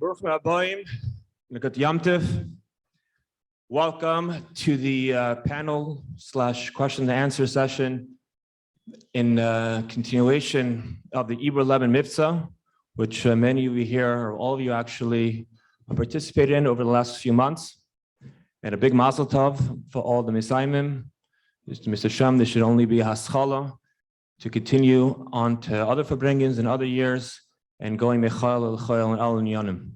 Welcome to the panel/question and answer session in continuation of the Iberleben Mivtza, which many of you here, or all of you actually, participated in over the last few months. And a big mazel tov for all the Misaimim. Mr. Shem, there should only be a haschala to continue on to other Farbrengens in other years and going mechal el-chayil and al yanim.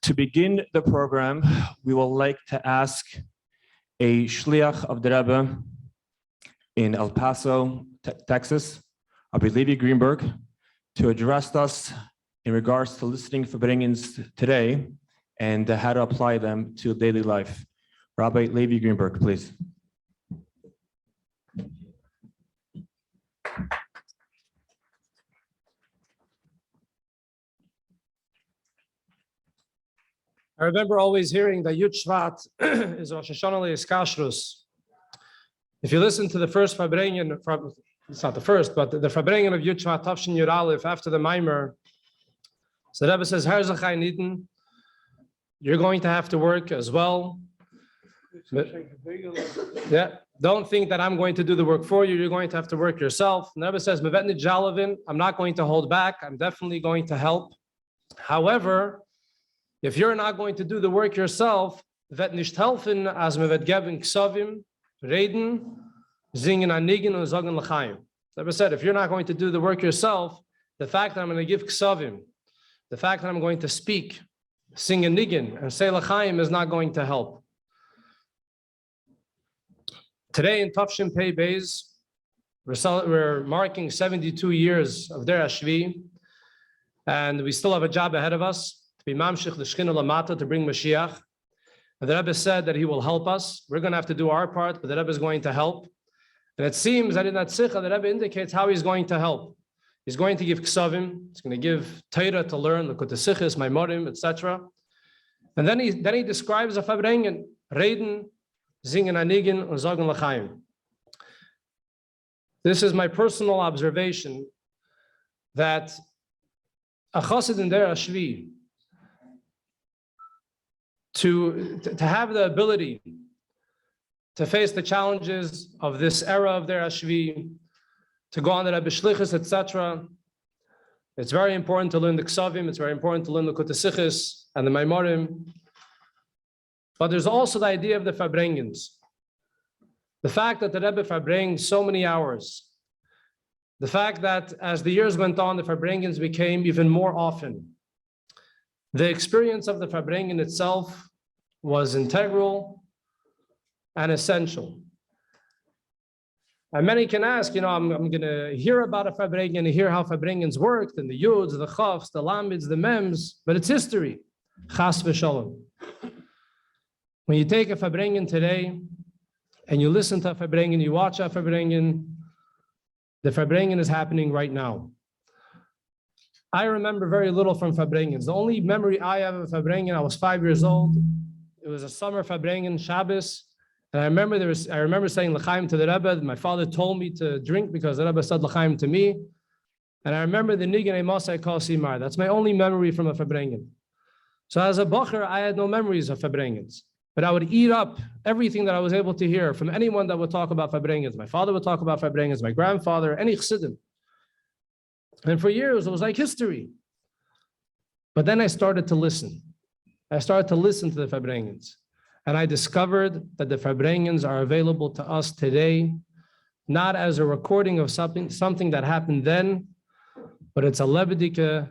To begin the program, we will like to ask a shliach of the Rebbe in El Paso, Texas, Rabbi Levi Greenberg, to address us in regards to listening Farbrengens today and how to apply them to daily life. Rabbi Levi Greenberg, please. I remember always hearing that Yud Shevat is Rosh Hashanah Kashrus. If you listen to the first Farbrengen, it's not the first, but the Farbrengen of Yud Shevat, Tafshin Yud Aleph, after the Maimer, so the Rebbe says, you're going to have to work as well. Yeah, don't think that I'm going to do the work for you. You're going to have to work yourself. And the Rebbe says, I'm not going to hold back. I'm definitely going to help. However, if you're not going to do the work yourself, vet nicht helfen, as me vet geben ksavim, reden, singen anigen und sagen l'chaim. The Rebbe said, if you're not going to do the work yourself, the fact that I'm going to give ksavim, the fact that I'm going to speak, sing anigen, and say l'chaim is not going to help. Today in Tafshin Pei Beis, we're marking 72 years of Der Ashvi, and we still have a job ahead of us. To be mamshich the Shechina Lamata, to bring Mashiach. And the Rebbe said that he will help us. We're going to have to do our part, but the Rebbe is going to help. And it seems that in that Sikha, the Rebbe indicates how he's going to help. He's going to give ksavim. He's going to give Torah to learn, the Sichos, Maimorim, etc. And then he describes a Farbrengen, Reden, Singen Anigen, und Sagen l'chaim. This is my personal observation that a chassid in Der Ashvi, to have the ability to face the challenges of this era of Der Ashvi, to go on the Rebbe Shlichus, etc. It's very important to learn the Ksavim, it's very important to learn the Sichos and the Maimorim. But there's also the idea of the Farbrengens. The fact that the Rebbe Farbrengs so many hours. The fact that as the years went on, the Farbrengens became even more often. The experience of the Farbrengen itself was integral and essential. And many can ask, I'm going to hear about a Farbrengen and hear how Farbrengens worked, and the Yuds, the Chavs, the Lamids, the Mems, but it's history. Chas v'sholom. When you take a Farbrengen today and you listen to a Farbrengen, you watch a Farbrengen, the Farbrengen is happening right now. I remember very little from Farbrengens. The only memory I have of Farbrengen, I was 5 years old. It was a summer Farbrengen, Shabbos. And I remember saying l'chaim to the Rebbe. My father told me to drink because the Rebbe said l'chaim to me. And I remember the nigen emasai kol simar. That's my only memory from a Farbrengen. So as a bacher, I had no memories of Farbrengens. But I would eat up everything that I was able to hear from anyone that would talk about Farbrengens. My father would talk about Farbrengens, my grandfather, any chassidim. And for years, it was like history. But then I started to listen. I started to listen to the Farbrengens. And I discovered that the Farbrengens are available to us today, not as a recording of something that happened then, but it's a Lebedike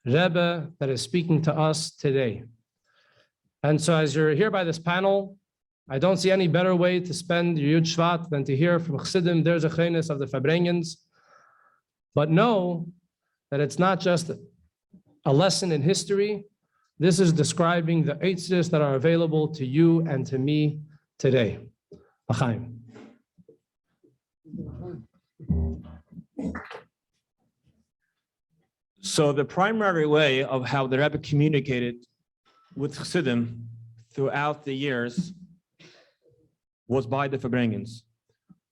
Rebbe that is speaking to us today. And so as you're here by this panel, I don't see any better way to spend your Yud Shevat than to hear from Chassidim, there's a chenes of the Farbrengens. But know that it's not just a lesson in history. This is describing the eitzes that are available to you and to me today. L'chaim. So the primary way of how the Rebbe communicated with Chassidim throughout the years was by the Farbrengens.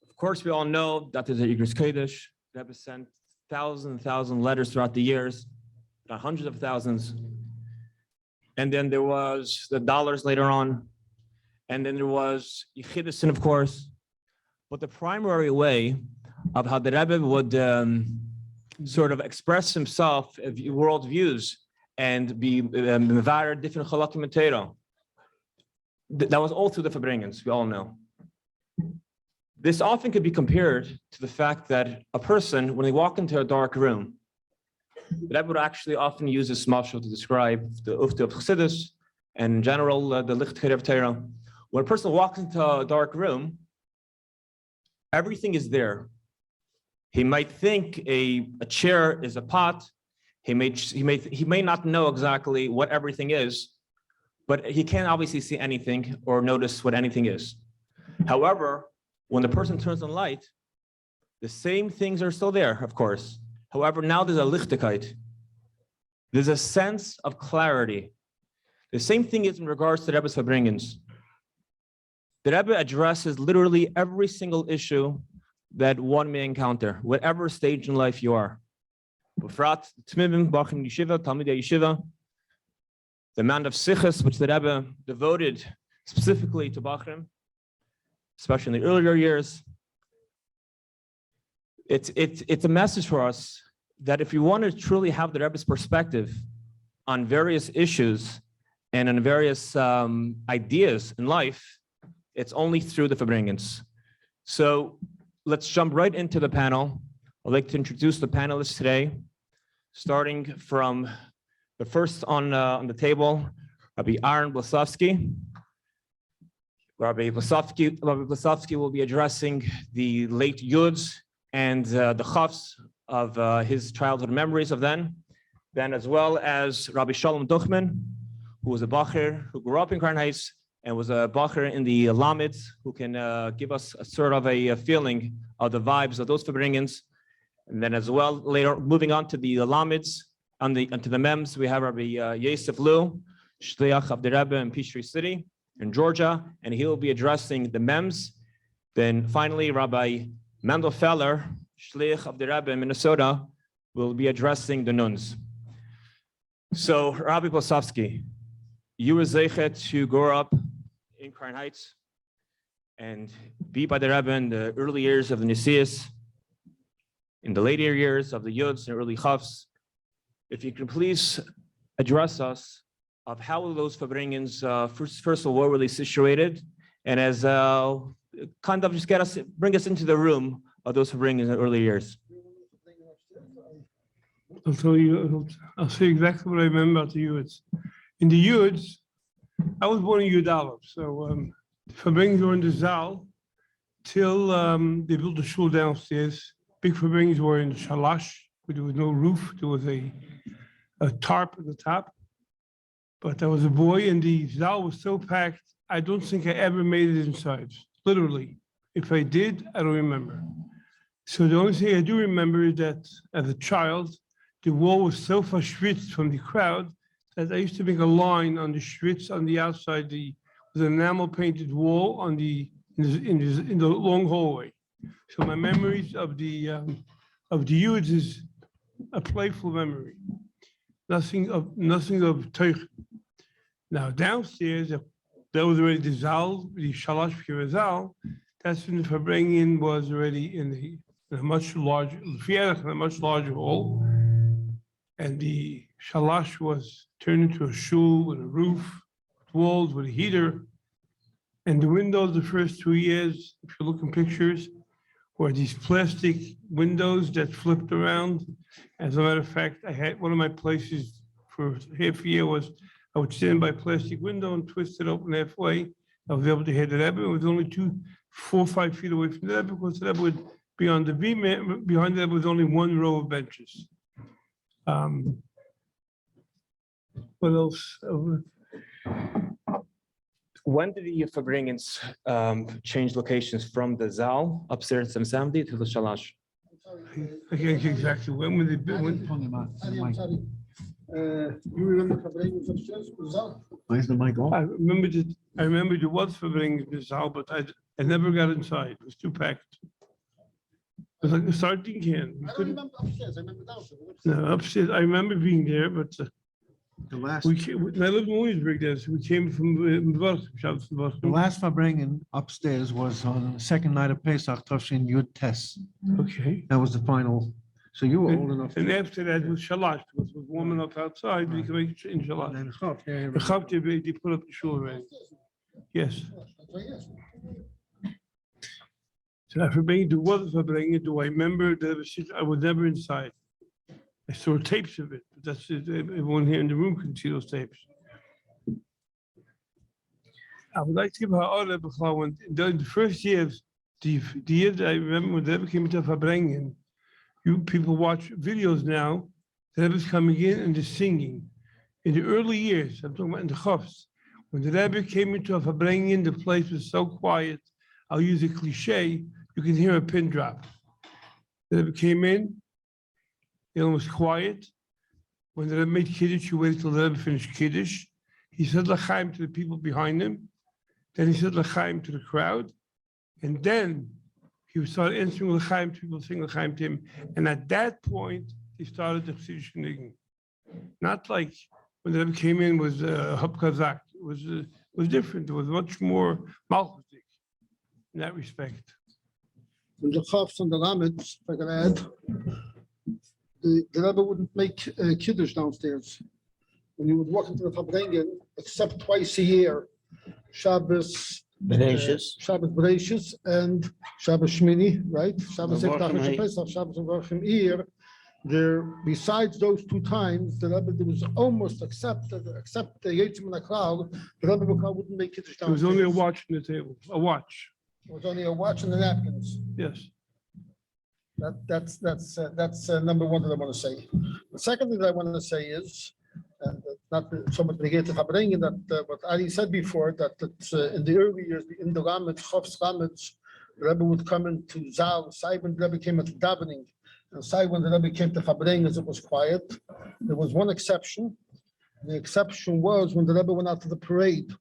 Of course, we all know that there's a Igros Kodesh. The Rebbe sent thousands letters throughout the years. not hundreds of thousands. And then there was the dollars later on. And then there was Yichidisin, of course. But the primary way of how the Rebbe would sort of express himself, worldviews, and be mevarer different chalakim and Torah, that was all through the Farbrengens, we all know. This often could be compared to the fact that a person, when they walk into a dark room, the Rebbe would actually often use this mashal to describe the ufta of Chassidus and in general the lichtkeit of Torah. When a person walks into a dark room, everything is there. He might think a chair is a pot. He may not know exactly what everything is, but he can't obviously see anything or notice what anything is. However, when the person turns on light, the same things are still there, of course. However, now there's a lichtigkeit. There's a sense of clarity. The same thing is in regards to Rebbe's Farbrengens. The Rebbe addresses literally every single issue that one may encounter, whatever stage in life you are. Befrat, Tmimim, Bachim Yeshiva, Talmidei Yeshiva, the amount of sichas which the Rebbe devoted specifically to Bachrim, especially in the earlier years. It's a message for us that if you want to truly have the Rebbe's perspective on various issues and on various ideas in life, it's only through the Farbrengens. So let's jump right into the panel. I'd like to introduce the panelists today, starting from the first on the table, Rabbi Aharon Blesofksy. Rabbi Blesofksy will be addressing the late Yuds and the Chafs of his childhood memories of then as well as Rabbi Sholom Duchman, who was a Bacher who grew up in Karnheis and was a Bacher in the Lamids, who can give us a sort of a feeling of the vibes of those Farbrengens. And then as well, later, moving on to the Lamids, onto the Mems, we have Rabbi Yosef Lu, Shliach of the Rebbe in Peachtree City in Georgia, and he will be addressing the Mems. Then finally, Rabbi Mendel, Shliach of the Rebbe in Minnesota, will be addressing the Nuns. So, Rabbi Blesofksy, you were zeichet to grow up in Crown Heights and be by the Rebbe in the early years of the Nisias, in the later years of the Yuds and early Chafs. If you could please address us of how those Farbrengens first of all were really situated, and as kind of just bring us into the room of those Farbrengens in the early years. I'll tell you, I'll say exactly what I remember about the Yuds. In the Yuds, I was born in Yud Aleph, so the Farbrengens were in the Zal till they built the shul downstairs. Big Farbrengens were in the Shalash, where there was no roof. There was a tarp at the top. But I was a boy, and the Zal was so packed, I don't think I ever made it inside, literally. If I did, I don't remember. So the only thing I do remember is that as a child, the wall was so verschwitzt from the crowd that I used to make a line on the schwitz on the outside, with an enamel painted wall on in the long hallway. So my memories of the Yuds is a playful memory, nothing of Teuch. Now downstairs, that was already the Zal, the Shalash Pure Zal. That's when the Farbrengen was already in a much larger hall, and the Shalash was turned into a shul with a roof, with walls, with a heater, and the windows the first 2 years, if you look in pictures, were these plastic windows that flipped around. As a matter of fact, I had one of my places for half a year was I would stand by a plastic window and twist it open halfway. I was able to hear the Rebbe. It was only 4 or 5 feet away from the Rebbe, because the Rebbe would be on the beam. Behind the Rebbe was only one row of benches. What else? When did the Farbrengens change locations from the Zal upstairs in 70 to the Shalash? I can't exactly when they You remember Farbrengens upstairs? Why is the mic on? I remember there was Farbrengens in the Zal, but I never got inside. It was too packed. was like a sardine can. We I don't couldn't, remember upstairs, I remember downstairs. no, upstairs, I remember being there, but The last, we came, when I lived in Williamsburg then, so we came from Mivtza, Shabbos the Mivtza. last Farbrengen upstairs was on the second night of Pesach, Tafshin Yud Tes. Okay. That was the final. So you were old enough. And after that was shalash, because it was warm enough outside, we could make it in And shalash. then Chav, yeah, The Chavte, they put up the shul already. Yes. That's what I asked. So after being to what Farbrengen, do I remember that I was never inside? I saw tapes of it, but that's it. Everyone here in the room can see those tapes. I would like to give Ha'ara B'chla when during the first years, the year that I remember when the Rebbe came into Farbrengen, you people watch videos now, the Rebbe's coming in and they're singing. In the early years, I'm talking about in the Chofs, when the Rebbe came into Farbrengen, the place was so quiet. I'll use a cliche, you can hear a pin drop. The Rebbe came in, it was quiet. When the Rebbe made Kiddush, you waited till the Rebbe finished Kiddush. He said L'chaim to the people behind him. Then he said L'chaim to the crowd. And then he started answering L'chaim, people saying L'chaim to him. And at that point, he started the Chassidish Niggin. Not like when the Rebbe came in was Hab Kazak. It was different. It was much more Malchusdik in that respect. And the Chavs and the Lamets, if I can add, the Rebbe wouldn't make Kiddush downstairs. When you would walk into the Farbrengen, except twice a year, Shabbos, Shabbos Bereshis and Shabbos Shmini, right? Shabbos Eftach Pesach, Shabbos and Varchim Eir. There, besides those two times, the Rebbe there was almost except the Yitzim and the crowd, the Rebbe wouldn't make Kiddush There was downstairs. only a watch on the table, a watch. It was only a watch and the napkins. Yes. That's number one that I want to say. The second thing that I want to say is, and not so much related to Farbrengen, that what Ali said before, that in the early years, in the Ramets, Chavs Ramets, the Rebbe would come into Zal, Sai when the Rebbe came at davening, and Sai when the Rebbe came to Farbrengen, it was quiet. There was one exception. The exception was when the Rebbe went out to the parade.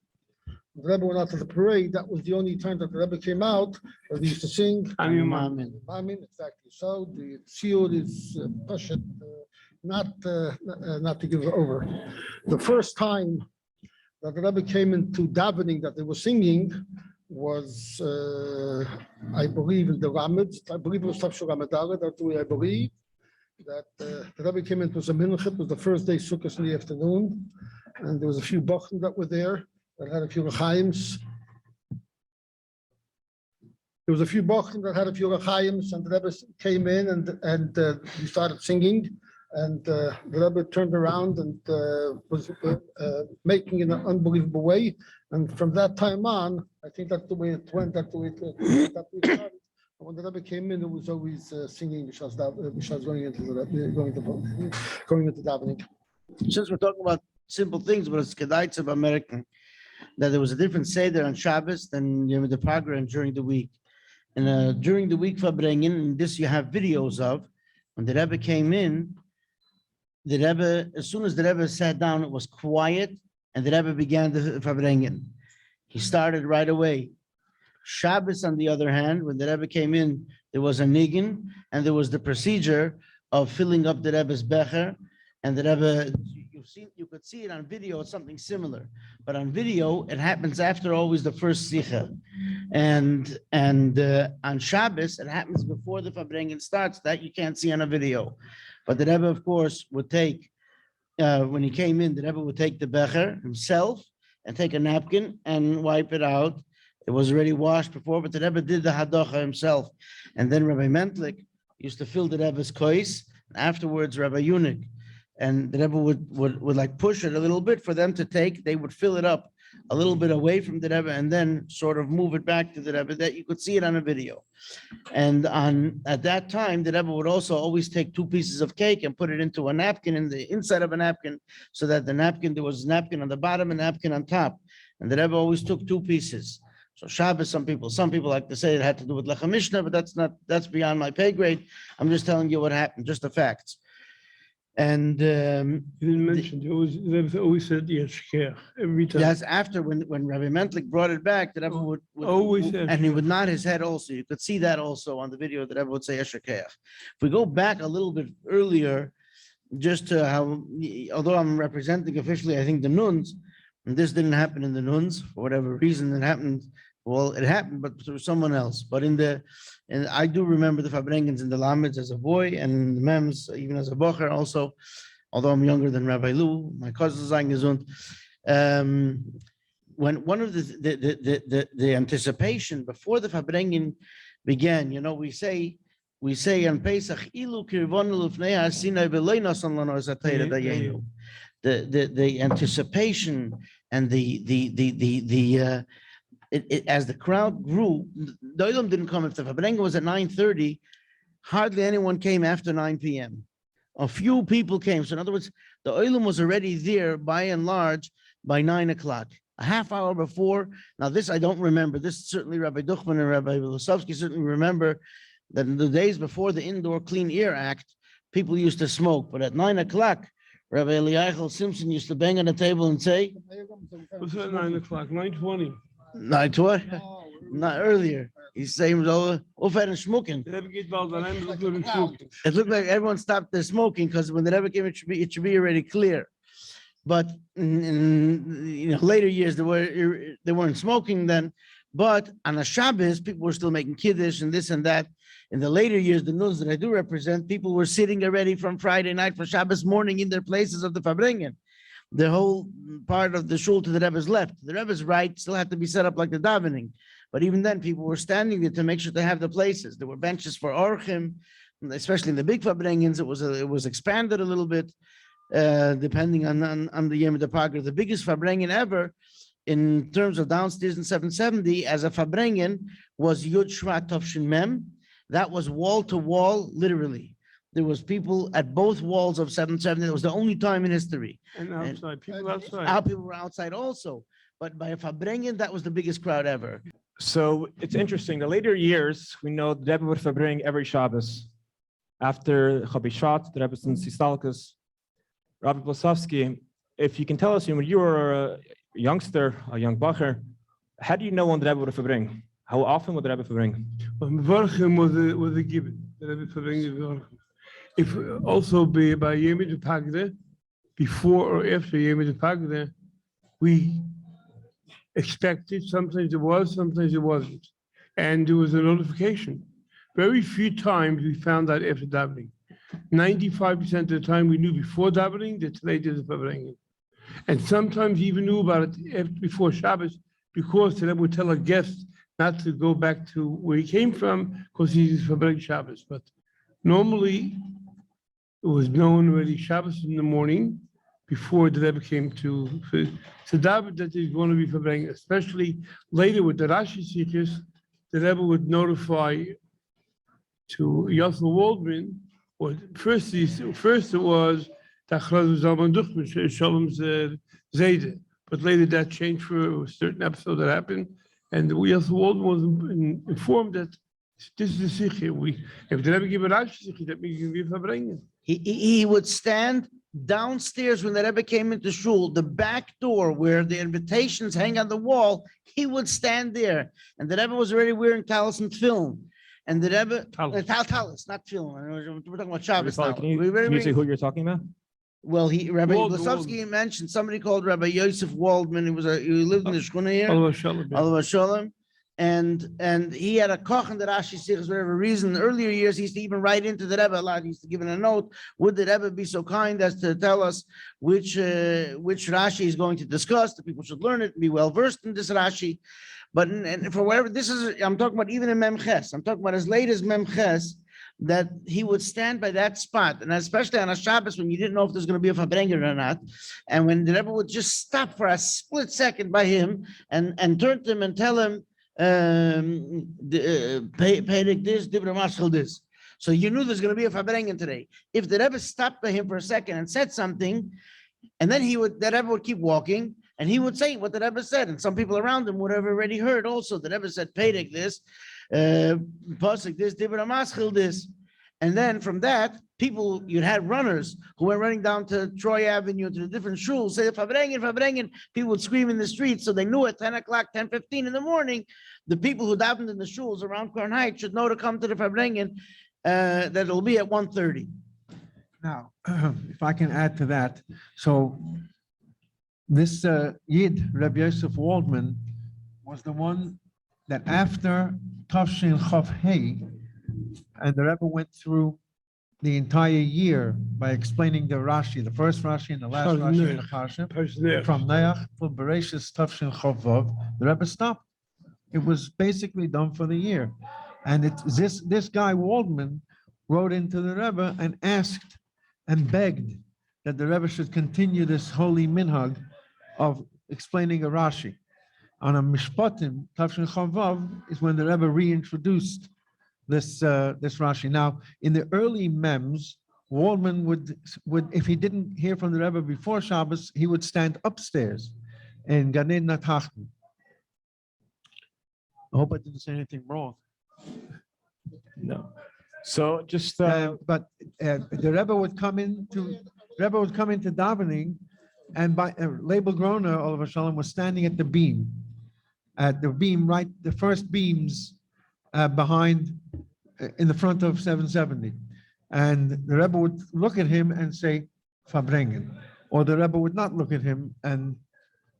The Rebbe went out to the parade. That was the only time that the Rebbe came out. He used to sing. Amen. Amen, exactly. So the seal is Pashat, not to give over. The first time that the Rebbe came into davening that they were singing was, I believe, in the Ramad. I believe it was Tafshir Ramadala. That's the way I believe. That the Rebbe came into a mincha. It was the first day Sukkot in the afternoon, and there was a few bochum that were there. That had a few rechaims. There was a few bochum that had a few rechaims, and the Rebbe came in and he started singing, and the Rebbe turned around and was making in an unbelievable way. And from that time on, I think that's the way it went. That's the way it started. When the Rebbe came in, it was always singing B'shas going into davening. Since we're talking about simple things, but it's Kedaites of American, that there was a different Seder on Shabbos than the program during the week. And during the week, Farbrengen, and this you have videos of, when the Rebbe came in, the Rebbe, as soon as the Rebbe sat down, it was quiet, and the Rebbe began the Farbrengen. He started right away. Shabbos, on the other hand, when the Rebbe came in, there was a niggin, and there was the procedure of filling up the Rebbe's becher, and the Rebbe, you could see it on video, it's something similar, but on video, it happens after always the first sicha. And on Shabbos, it happens before the Farbrengen starts, that you can't see on a video. But the Rebbe, of course, would take, when he came in, the Rebbe would take the becher himself and take a napkin and wipe it out. It was already washed before, but the Rebbe did the hadocha himself. And then Rabbi Mendel used to fill the Rebbe's kois, and afterwards Rabbi Yunik. And the Rebbe would like push it a little bit for them to take. They would fill it up a little bit away from the Rebbe and then sort of move it back to the Rebbe. That you could see it on a video. And at that time, the Rebbe would also always take 2 pieces of cake and put it into a napkin in the inside of a napkin, so that the napkin, there was a napkin on the bottom and a napkin on top. And the Rebbe always took 2 pieces. So Shabbos, some people like to say it had to do with Lechem Mishnah, but that's beyond my pay grade. I'm just telling you what happened, just the facts. And You didn't mention, they always said Yeshkeach every time. that's after when Rabbi Mendel brought it back, the Rebbe would Always said and he would nod his head also. You could see that also on the video that Rebbe would say Yeshkeach. If we go back a little bit earlier, just to how, although I'm representing officially, I think the nuns, and this didn't happen in the nuns for whatever reason it happened. Well, it happened, but through someone else. But and I do remember the Farbrengens and the Lameds as a boy and the Mems even as a bocher also. Although I'm younger than Rabbi Lou, my cousins are gesund. When one of the anticipation before the Farbrengen began, you know, we say on Pesach, Ilu kirvonu lufnei ha'asina v'lo nasan lanu es ha'torah dayenu. The anticipation and as the crowd grew, the Olam didn't come. If the Farbrengen was at 9:30, hardly anyone came after 9 p.m. A few people came. So in other words, the Olam was already there by and large by 9 o'clock, a half hour before. Now this I don't remember. This certainly Rabbi Duchman and Rabbi Blesofksy certainly remember that in the days before the Indoor Clean Air Act, people used to smoke. But at 9 o'clock, Rabbi Eliyahu Simpson used to bang on the table and say, Was it 9 o'clock, 9:20? 9:20? Not earlier. He's saying, "Ofer and smoking." The Rebbe geht bald allein, look good and smoking. It looked like everyone stopped their smoking because when the Rebbe came, it should be already clear. But in later years, they weren't smoking then. But on a Shabbos, people were still making kiddush and this and that. In the later years, the nuns that I do represent, people were sitting already from Friday night for Shabbos morning in their places of the Farbrengen. The whole part of the shul to the Rebbe's left. The Rebbe's right still had to be set up like the davening. But even then, people were standing there to make sure they have the places. There were benches for orchim, especially in the big Farbrengens. It was expanded a little bit, depending on the Yom Tov. The biggest Farbrengen ever, in terms of downstairs in 770, as a Farbrengen, was Yud Shevat Tofshin Mem. That was wall to wall, literally. There was people at both walls of 770. It was the only time in history. And outside, people outside. People were outside also. But by a Farbrengen, that was the biggest crowd ever. So it's interesting. The later years, we know the Rebbe would Farbring every Shabbos. After Yud Shevat, the Rebbe since Sistalkus, Rabbi Blesofksy, if you can tell us, when you were a youngster, a young bacher, how do you know when the Rebbe would Farbring? How often would the Rebbe Farbring? But Mvorchim was a given. The Rebbe Farbring is Mvorchim. If also by Yom Tov, before or after Yom Tov, we expected, sometimes it was, sometimes it wasn't. And there was a notification. Very few times we found out after davening. 95% of the time we knew before davening that today there's a Farbrengen. And sometimes even knew about it before Shabbos, because the Rebbe would tell a guest not to go back to where he came from because he's Farbrengen Shabbos. But normally it was known already Shabbos in the morning before the Rebbe came to daven that he's going to be Farbrengen. Especially later with the Rashi Sikhs, the Rebbe would notify to Yossi Waldman, or first it was Duchman, Sholom's Zayde, but later that changed for a certain episode that happened, and Yossi Waldman was informed that this is the Sikh. If the Rebbe give a Rashi Sikh, that means you can be Farbrengen. He would stand downstairs when the Rebbe came into shul, the back door where the invitations hang on the wall. He would stand there, and the Rebbe was already wearing talis and film. And the Rebbe, talis, not film. We're talking about Shabbos now. Can you say who you're talking about? Well, Rabbi Waldman, Blesofksy mentioned somebody called Rabbi Yosef Waldman. He lived in the Shkuna here. Sholom. And he had a koch in the Rashi Sikhs for whatever reason. In the earlier years, he used to even write into the Rebbe a lot. He used to give in a note. Would the Rebbe be so kind as to tell us which Rashi he's going to discuss? The people should learn it and be well versed in this Rashi. But and for whatever this is, I'm talking about even in Memches. I'm talking about as late as Memches, that he would stand by that spot, and especially on a Shabbos when you didn't know if there's going to be a Farbrengen or not, and when the Rebbe would just stop for a split second by him and turn to him and tell him, this. So you knew there's going to be a Farbrengen today. If the Rebbe stopped by him for a second and said something, and then the Rebbe would keep walking, and he would say what the Rebbe said, and some people around him would have already heard also. The Rebbe said, Pedek this, Pasuk this, Dibra Maschil this. And then from that, people, you'd had runners who were running down to Troy Avenue to the different shuls, say Farbrengen, people would scream in the streets. So they knew at 10 o'clock, 10:15 in the morning, the people who davened in the shuls around Crown Heights should know to come to the Farbrengen, that it'll be at 1:30. Now, if I can add to that, so this Yid, Rebbe Yosef Waldman, was the one that after Tafshin Chav Hei, and the Rebbe went through the entire year by explaining the Rashi, the first Rashi and the last Rashi in the Parsha, from Neach to Bereshis Tafshin Chav Vav, the Rebbe stopped. It was basically done for the year. And it's this guy Waldman wrote into the Rebbe and asked and begged that the Rebbe should continue this holy minhag of explaining a Rashi. On a Mishpatim, Tafshin Chav Vav, is when the Rebbe reintroduced this Rashi. Now, in the early mems, Waldman would if he didn't hear from the Rebbe before Shabbos, he would stand upstairs in Ganei Natachten. I hope I didn't say anything wrong. No. So just, But the Rebbe would come into davening, and by Label Groner, Oliver Sholom, was standing at the beam, right, the first beams behind, in the front of 770. And the Rebbe would look at him and say, Farbrengen. Or the Rebbe would not look at him, and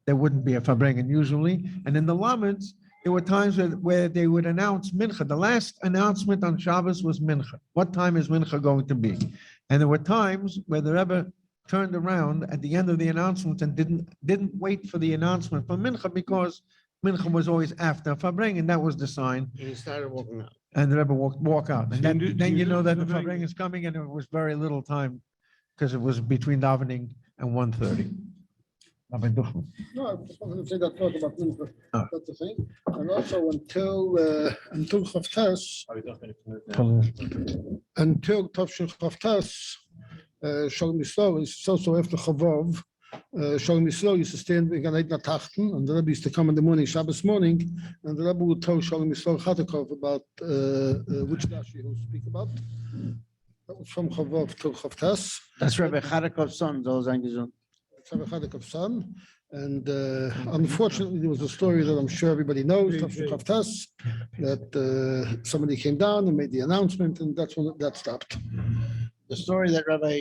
there wouldn't be a Farbrengen usually. And in the Lameds, there were times where they would announce Mincha. The last announcement on Shabbos was Mincha. What time is Mincha going to be? And there were times where the Rebbe turned around at the end of the announcement and didn't wait for the announcement for Mincha, because Mincha was always after Farbrengen, and that was the sign. And he started walking out. And the Rebbe walk out. And then you know that the Farbrengen Farbrengen is coming, and it was very little time, because it was between davening and 1:30. Rabbi Duchman. No, I just wanted to say that thought about Mincha. Ah. That's the thing. And also until Chavtas, until Tafshin Chavtas, Sholom Yisrael is also after Chavav. Sholom Yisrael used to stand in Ganei Natachten, and the Rebbe used to come in the morning, Shabbos morning, and the Rebbe would tell Sholom Yisrael Chatakov about which Rashi he will speak about. That was from Chavav to Chavtas. That's Rebbe Chadakov's son, those Angezun. Chadakov's son. And unfortunately, there was a story that I'm sure everybody knows, Tafshin Chavtas, that somebody came down and made the announcement, and that's when that stopped. The story that Rabbi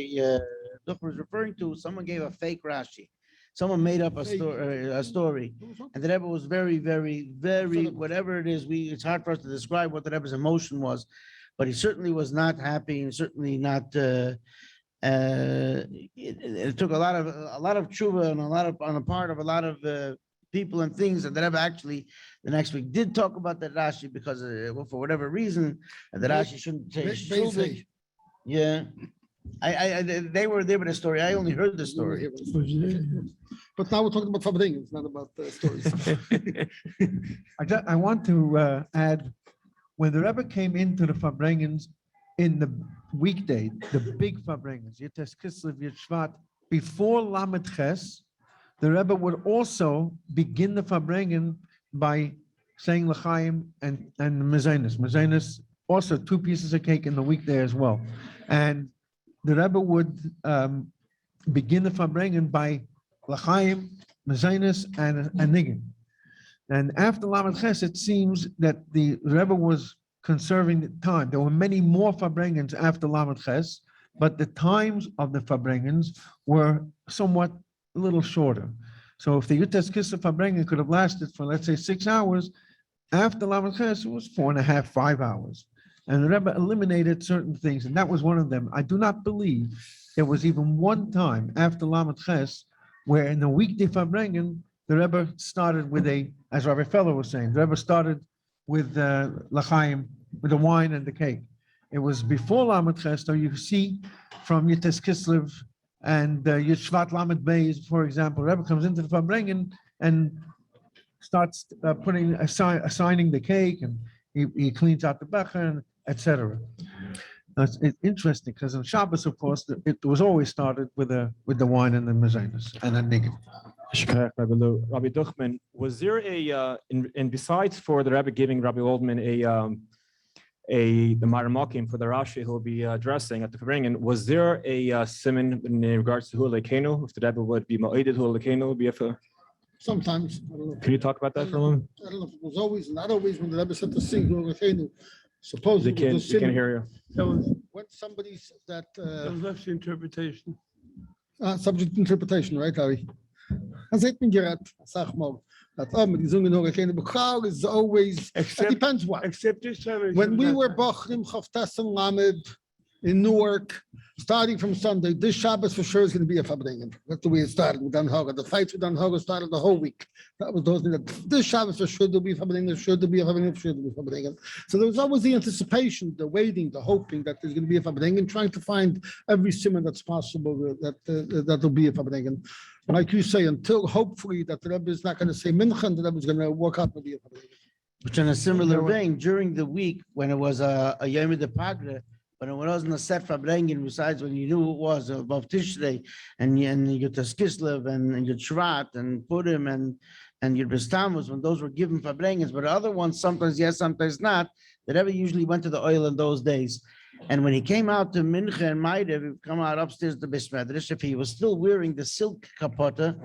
Duchman was referring to, someone gave a fake Rashi. Someone made up a story. And the Rebbe was very, very, very, whatever it is, it's hard for us to describe what the Rebbe's emotion was, but he certainly was not happy, and certainly not, it took a lot of tshuva and on the part of a lot of people and things, and the Rebbe actually the next week did talk about that Rashi, because for whatever reason, the Rashi shouldn't say. Yeah, they were there with the story. I only heard the story. But now we're talking about Farbrengen, it's not about stories. I want to add, when the Rebbe came into the Farbrengens in the weekday, the big Farbrengens, Yites Kislev, Yud Shevat, before Lamed Ches, the Rebbe would also begin the Farbrengen by saying L'chaim and Mezenis. Mezenis, also 2 pieces of cake in the weekday as well. And the Rebbe would begin the Farbrengen by L'chaim, Mezenis, and Niggin. And after Lamed Ches, it seems that the Rebbe was conserving the time. There were many more Farbrengens after Lamed Ches, but the times of the Farbrengens were somewhat a little shorter. So if the Yutes Kislev Farbrengen could have lasted for, let's say, 6 hours, after Lamed Ches, it was 4.5, 5 hours. And the Rebbe eliminated certain things, and that was one of them. I do not believe there was even one time after Lamed Ches where in the weekday Farbrengen, the Rebbe started with as Rabbi Feller was saying, the Rebbe started with L'chaim, with the wine and the cake. It was before Lamed Ches, so you see from Yites Kislev and Yud Shevat Lamed Beis, for example, Rebbe comes into the Farbrengen and starts assigning the cake, and he cleans out the becher, etc. It's interesting because on Shabbos, of course, it was always started with the wine and the mezenos and the niggin. Rabbi Duchman, was there and besides for the Rebbe giving Rabbi Waldman the Maramakim for the Rashi who will be addressing at the Farbrengen, was there a simon in regards to Hu Lekenu? If the Rebbe would be Ma'edid Hu Lekenu, be a Sometimes, I don't know. Can you talk about that for a moment? I don't know if it was always, not always when the Rebbe said to sing, supposedly They can't hear you. That was when somebody said that, left to interpretation. subject to interpretation, right, Harry? Dan zegt men gered, sag mal, that met die zungen horen geen bekrouw is always, it Except, depends what. except this time. When we were Bachrim Chavtas and Lamed in Newark, starting from Sunday, this Shabbos for sure is going to be a Farbrengen. That's the way it started with Dan Haga. The fights with Dan Haga started the whole week. That was those that this Shabbos for sure there'll be a Farbrengen, sure there'll be a Farbrengen, sure there'll be a Farbrengen. So there was always the anticipation, the waiting, the hoping that there's going to be a Farbrengen, trying to find every simon that's possible that will be a Farbrengen. Like you say, until hopefully that the Rebbe is not going to say Mincha, and the Rebbe is going to walk out with the Farbrengen. Which in a similar vein, during the week, when it was a Yom Pagre, when it wasn't a set Farbrengen, besides when you knew it was above Tishrei, and Yud Kislev and Yud Shevat and Purim and Yud B'Tammuz, when those were given Farbrengens, but other ones, sometimes yes, sometimes not, the Rebbe usually went to the oil in those days. And when he came out to Mincha and Maidev, he come out upstairs to Beis Medrash, if he was still wearing the silk kapota,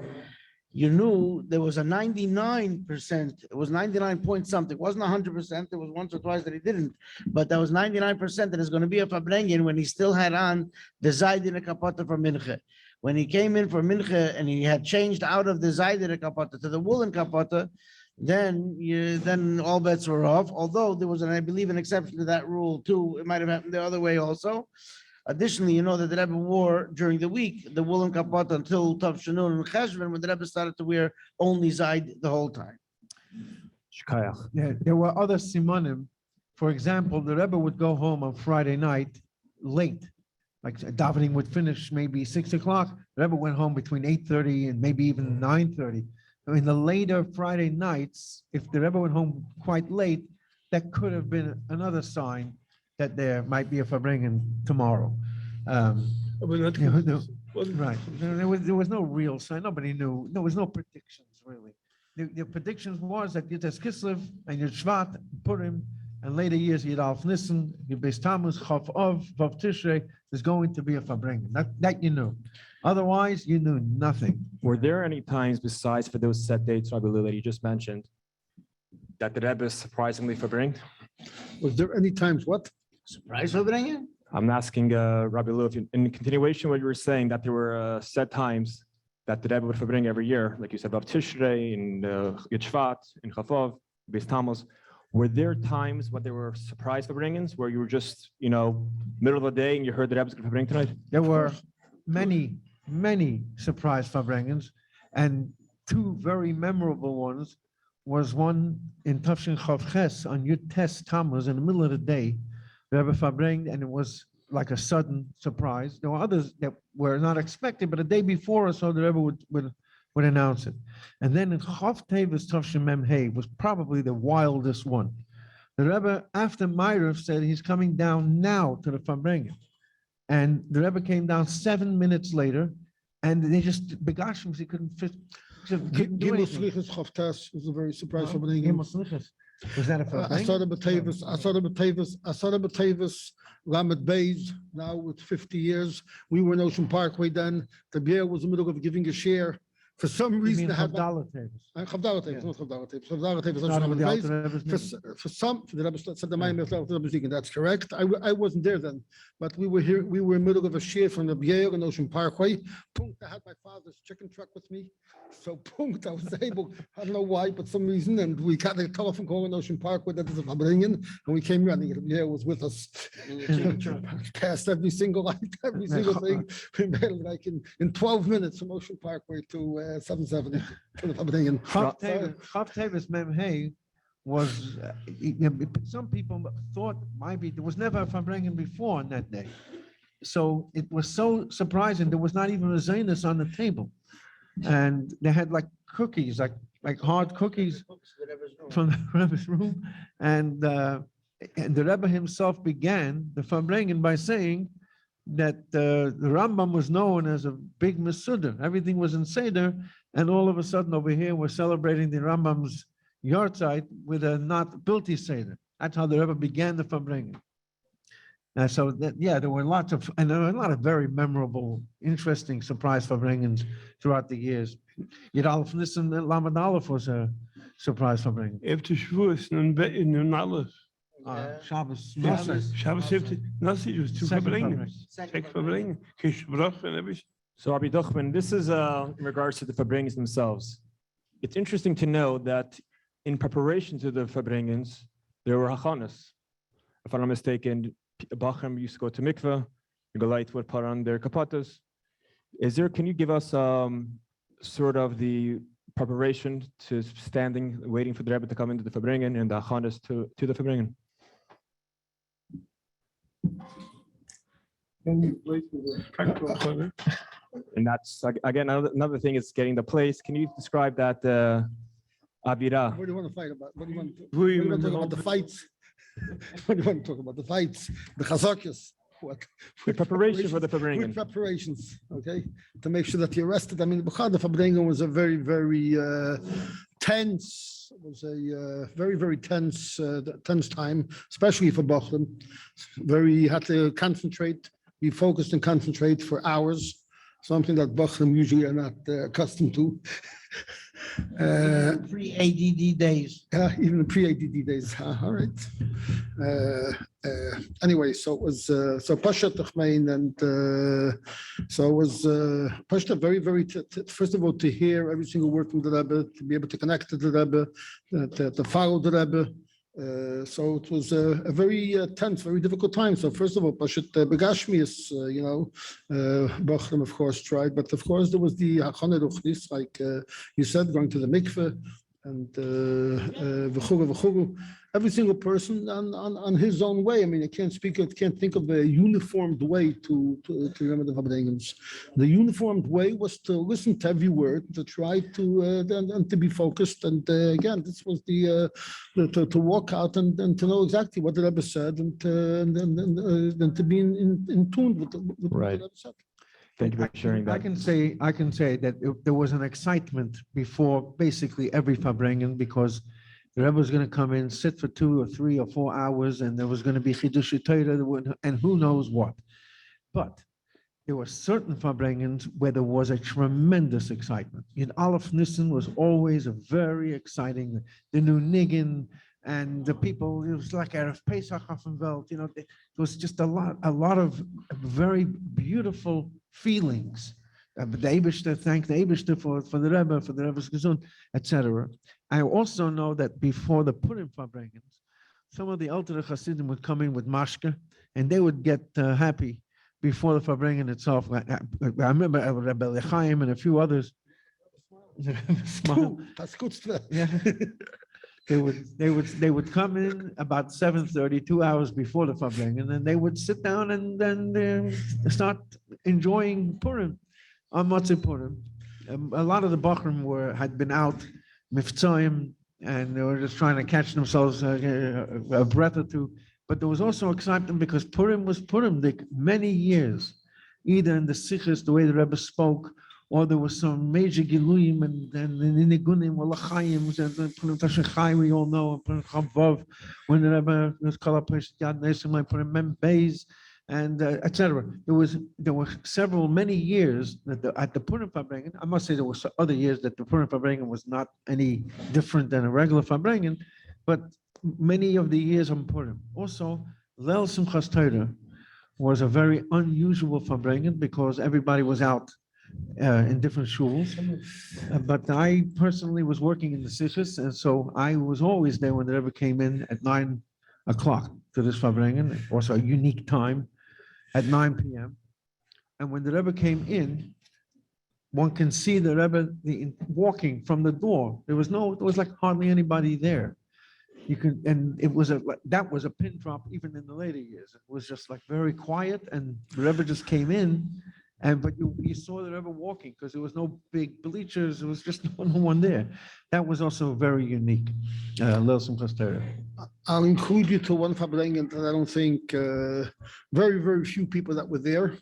you knew there was a 99%, it was 99 point something, it wasn't 100%, there was once or twice that he didn't, but that was 99% that is going to be a Farbrengen when he still had on the Zaydin kapota for Mincha. When he came in for Mincha and he had changed out of the Zaydin kapota to the woolen kapota, then all bets were off, although there was, I believe, an exception to that rule too. It might have happened the other way also. Additionally, you know that the Rebbe wore during the week the woolen kapot until Tov Shanun and Cheshvan, when the Rebbe started to wear only Zayd the whole time. Yeah, there were other simonim. For example, the Rebbe would go home on Friday night late, like davening would finish maybe 6 o'clock. The Rebbe went home between 8:30 and maybe even 9:30. In the later Friday nights, if the Rebbe went home quite late, that could have been another sign that there might be a Farbrengen tomorrow. But not You know, wasn't- Right. There was no real sign. Nobody knew. There was no predictions really. The predictions was that Yud Kislev and Yud Shevat, Purim, and later years Yud Alf Nissen, Yud Beis Tammuz, Chav Av, Vav Tishrei, there's going to be a Farbrengen. That you knew. Otherwise, you knew nothing. Were there any times besides for those set dates, Rabbi Lou, that you just mentioned, that the Rebbe surprisingly Farbrengen? Was there any times what? Surprise Farbrengen? I'm asking Rabbi Lou, if in continuation what you were saying, that there were set times that the Rebbe would Farbrengen every year, like you said, Vav Tishrei, in Yud Shevat, in Chafov, Beis Tammuz. Were there times when there were surprise Farbrengens where you were just, middle of the day and you heard the Rebbe's going to Farbrengen tonight? There were many surprise Farbrengens, and two very memorable ones was one in Tafshin Chav Ches on Yud Tes Tammuz in the middle of the day. The Rebbe Farbrengen, and it was like a sudden surprise. There were others that were not expected, but a day before or so, the Rebbe would announce it. And then in Chav Tevis Tafshin Mem Hey was probably the wildest one. The Rebbe, after Ma'ariv, said he's coming down now to the Farbrengen. And the Rebbe came down 7 minutes later, and they just begosh him. He couldn't fit. Couldn't do Gimel anything. Slichas Chavtas was a very surprise Oh, Farbrengen. Gimel Slichas. Was that a Farbrengen? Asada B'Tevis, Lamed Beis, now with 50 years. We were in Ocean Parkway then. The beer was in the middle of giving a share. For some You reason, mean they had. Chavdalah Tevis? Chavdalah Tevis, Yeah. not Chavdalah Tevis. Chavdalah Tevis, Started with the Ocean Alter Beis. Rebbe's name. For some, the Rebbe said the Mayim of the Rebbe's Deacon. That's correct. I wasn't there then, but we were here. We were in the middle of a share from the beer in Ocean Parkway. Punkt, I had my father's chicken truck with me. So punkt, I was able, I don't know why, but some reason, and we got a telephone call in Ocean Parkway that is a Farbrengen, and we came running. The beer was with us. Past every single light, every single thing. We made it like in 12 minutes from Ocean Parkway to 770 to the Farbrengen. Chav Tevis Mem Hey was, some people thought maybe there was never a Farbrengen before on that day. So it was so surprising. There was not even a Zaynus on the table. And they had like cookies, like hard cookies from the Rebbe's room. And the Rebbe himself began the Farbrengen by saying that the Rambam was known as a big Mesuder. Everything was in Seder. And all of a sudden over here, we're celebrating the Rambam's yahrzeit with a not Bilti Seder. That's how the Rebbe began the Farbrengen. And so that, yeah, there were lots of, and there were a lot of very memorable, interesting surprise Farbrengens throughout the years. Yud Aleph Nissen and Lamed Aleph was a surprise Farbrengen. After Shavuos, and alles. Shabbos. Shabbos after, Nasi, it was two Second Farbrengens. Second Farbrengen, Kishbrach and everything. So Rabbi Duchman, this is in regards to the Farbrengens themselves. It's interesting to know that in preparation to the Farbrengens, there were hachanas. If I'm not mistaken, Bachram used to go to mikveh, the Galite would put on their kapatas. Can you give us sort of the preparation to standing, waiting for the Rebbe to come into the Farbrengen and the hachanas to the Farbrengen? And that's, again, another thing is getting the place. Can you describe that Avira? What do you want to fight about? What do you want to talk about? The fights? What do you want to talk about? The fights, the chazakis? What? The preparation for the With Farbrengen. preparations, okay, to make sure that you're rested. I mean, the Farbrengen was a very, very tense. It was a very, very tense time, especially for Bachram. You had to concentrate, be focused and concentrate for hours. Something that Bachram usually are not accustomed to. Pre-ADD days. Yeah, even the pre-ADD days. All right. Anyway, so it was so Pasha Duchman, and so it was Pasha very, very. First of all, to hear every single word from the Rebbe, to be able to connect to the Rebbe, to follow the Rebbe. So it was a very tense, very difficult time. So first of all, Pashat Begashmius, Bachram, of course, tried, but of course there was the Hachane Ruchnis, like you said, going to the mikveh and v'churu. Every single person on his own way. I mean, I can't think of a uniformed way to remember the Farbrengens. The uniformed way was to listen to every word, to try to and to be focused. And again, this was to walk out and to know exactly what the Rebbe said, and to be in tune with what the Rebbe said. Thank you for sharing that. I can say that there was an excitement before basically every Farbrengen, because the Rebbe was going to come in, sit for 2 or 3 or 4 hours, and there was going to be Chidush Torah and who knows what. But there were certain Farbrengens where there was a tremendous excitement. Yud Aleph Nissen was always a very exciting, the new niggin and the people, it was like Erev Pesach Offenwelt, it was just a lot of very beautiful feelings. The Eibishter, thank the Eibishter for the Rebbe's Gesund, etc. I also know that before the Purim Farbrengens, some of the elder Hasidim would come in with mashke, and they would get happy before the Farbrengen itself. I remember Rebbe Lechaim and a few others. Smile. That's good stuff. Yeah. They would come in about 7:30, 2 hours before the Farbrengen, and they would sit down and then start enjoying Purim on Motzei Purim. A lot of the Bachrim had been out Mivtza, and they were just trying to catch themselves a breath or two. But there was also excitement because Purim was Purim many years, either in the Sichos, the way the Rebbe spoke, or there was some major Giluyim and in the Nigunim or Lachayim, and Purim Tashachai, we all know, and Purim Chavav, when the Rebbe was called Yad Nesim, Purim Mem Beis, and etc. There were many years that at the Purim Farbrengen, I must say there were other years that the Purim Farbrengen was not any different than a regular Farbrengen, but many of the years on Purim. Also, Leil Simchas Torah was a very unusual Farbrengen because everybody was out in different shuls. But I personally was working in the Sichos, and so I was always there when the Rebbe came in at 9 o'clock to this Farbrengen, also a unique time at 9 p.m. And when the Rebbe came in, one can see the Rebbe walking from the door. There was like hardly anybody there. That was a pin drop even in the later years. It was just like very quiet, and the Rebbe just came in, but you saw the Rebbe walking because there was no big bleachers. There was just no one there. That was also very unique. Leil Simchas Torah. I'll include you to one Farbrengen that I don't think very, very few people that were there,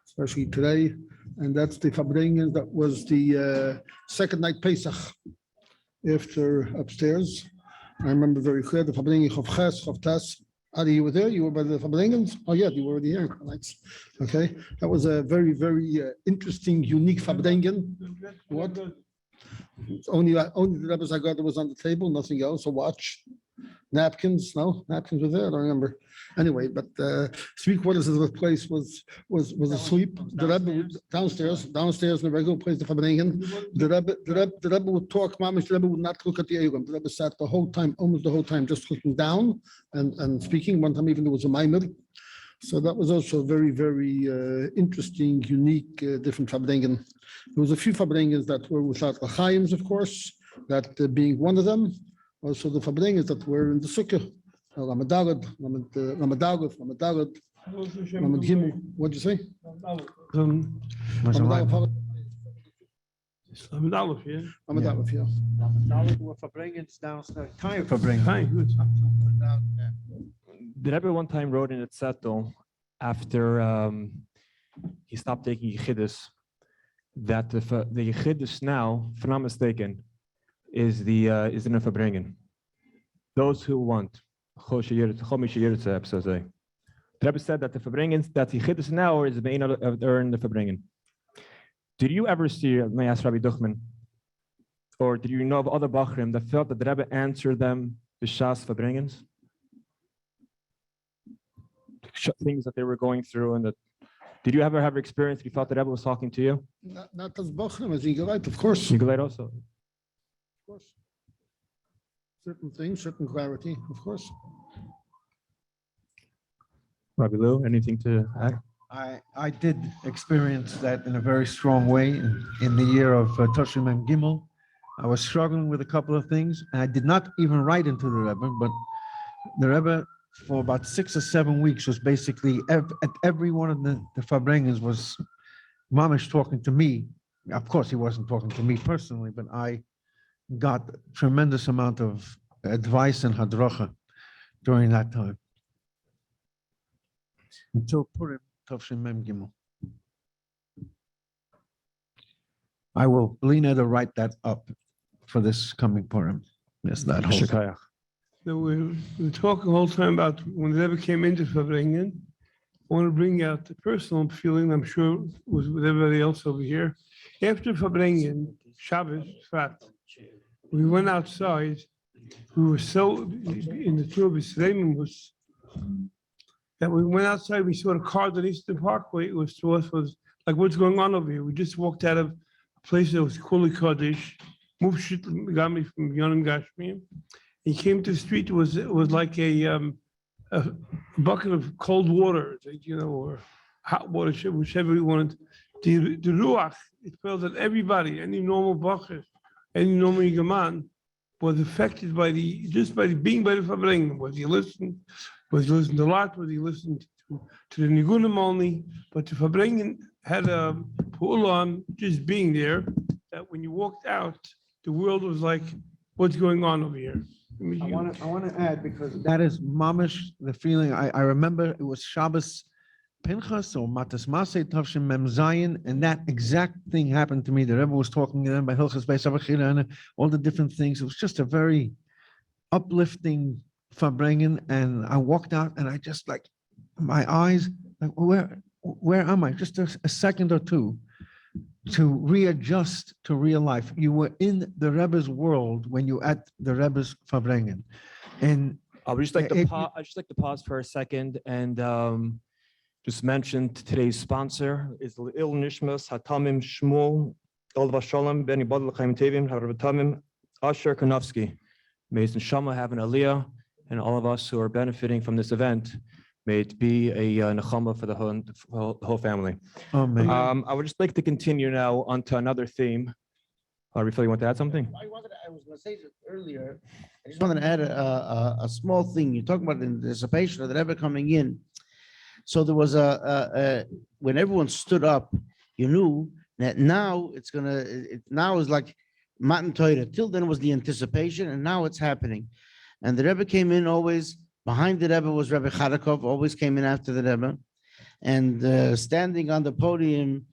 especially today, and that's the Farbrengen that was the second night Pesach after upstairs. I remember very clear the Farbrengen of Ches, of Tes. Adi, you were there? You were by the Farbrengens? Oh, yeah, you were already here. Nice. Okay, that was a very, very interesting, unique Farbrengen. What? Only the Rebbe's I got that was on the table, nothing else. A watch, napkins. No, napkins were there. I don't remember. Anyway, but 3/4 of the place was asleep. The Rebbe downstairs in the regular place, the Farbrengen. The Rebbe would talk. Mamish, the Rebbe would not look at the Aharon. The Rebbe sat the whole time, almost the whole time, just looking down and speaking. One time even there was a mimer. So that was also very, very interesting, unique, different Farbrengen. There was a few Farbrengens that were without L'chaims, of course, that being one of them. Also the Farbrengens that were in the Sukkah, Lamadalad, Lamed Gimel. What'd you say? Lamed Aleph, yeah. Lamed Aleph, yeah. Were Farbrengens downstairs, kind of Farbrengen. Fine, good. The Rebbe one time wrote in a zettel after he stopped taking Yechidus that the Yechidus now, if I'm not mistaken, is in a Farbrengen. Those who want. The Rebbe said that the Farbrengens, that Yechidus now is in the Farbrengen. Did you ever see, may I ask Rabbi Duchman, or did you know of other Bachrim that felt that the Rebbe answered them the Shas Farbrengens? Things that they were going through, and that did you ever have experience? You felt that Rebbe was talking to you? Not as Bachram, as Iberleben, of course. Iberleben also. Of course. Certain things, certain clarity, of course. Rabbi Lou, anything to add? I did experience that in a very strong way in the year of Toshim and Gimel. I was struggling with a couple of things, and I did not even write into the Rebbe, but the Rebbe for about 6 or 7 weeks was basically at every one of the Farbrengens was Mamish talking to me. Of course, he wasn't talking to me personally, but I got a tremendous amount of advice and hadracha during that time. Until Purim, Tavshin Mem Gimel. I will Lena to write that up for this coming Purim. Yes, that whole. So we're talking the whole time about when the Rebbe came into Farbrengen. I want to bring out the personal feeling, I'm sure was with everybody else over here. After Farbrengen, Shabbos, Shvat, we went outside. We were so in the tour of Iberleben was that we went outside. We saw the car on Eastern Parkway. It was to us was like, what's going on over here? We just walked out of a place that was Kuli Kodesh, Muvshit Gami from Yonim Gashmim. He came to the street. It was like a bucket of cold water, or hot water, whichever you wanted. The ruach, it felt that everybody, any normal bacher, any normal yigaman, was affected by just by being by the Farbrengen. Was he listened a lot? Was he listened to the nigunim only? But the Farbrengen had a pull on just being there. That when you walked out, the world was like, what's going on over here? I want to add, because that is mamish the feeling. I remember it was Shabbos Pinchas or Matas Maseh Tavshin Mem Zayin, and that exact thing happened to me. The Rebbe was talking to them by Hilchas Beis Abachila and all the different things. It was just a very uplifting Farbrengen, and I walked out and I just like my eyes like where am I? Just a second or two to readjust to real life. You were in the Rebbe's world when you at the Rebbe's Farbrengen. And I would just like to pause for a second and just mention today's sponsor is Il Nishmas Hatamim Shmuel Sholom Ben Yibadel Chaim Tevim Rabbi Asher Karnobsky. May his neshama have an aliyah, and all of us who are benefiting from this event, may it be a nechama for the whole family. Amen. I would just like to continue now onto another theme. Rafal, you want to add something? I was going to say this earlier. I just wanted to add a small thing. You talk about the anticipation of the Rebbe coming in. So there was when everyone stood up, you knew that now now is like Matan Torah. Till then was the anticipation, and now it's happening. And the Rebbe came in always. Behind the Rebbe was Rebbe Chadakov, always came in after the Rebbe. And standing on the podium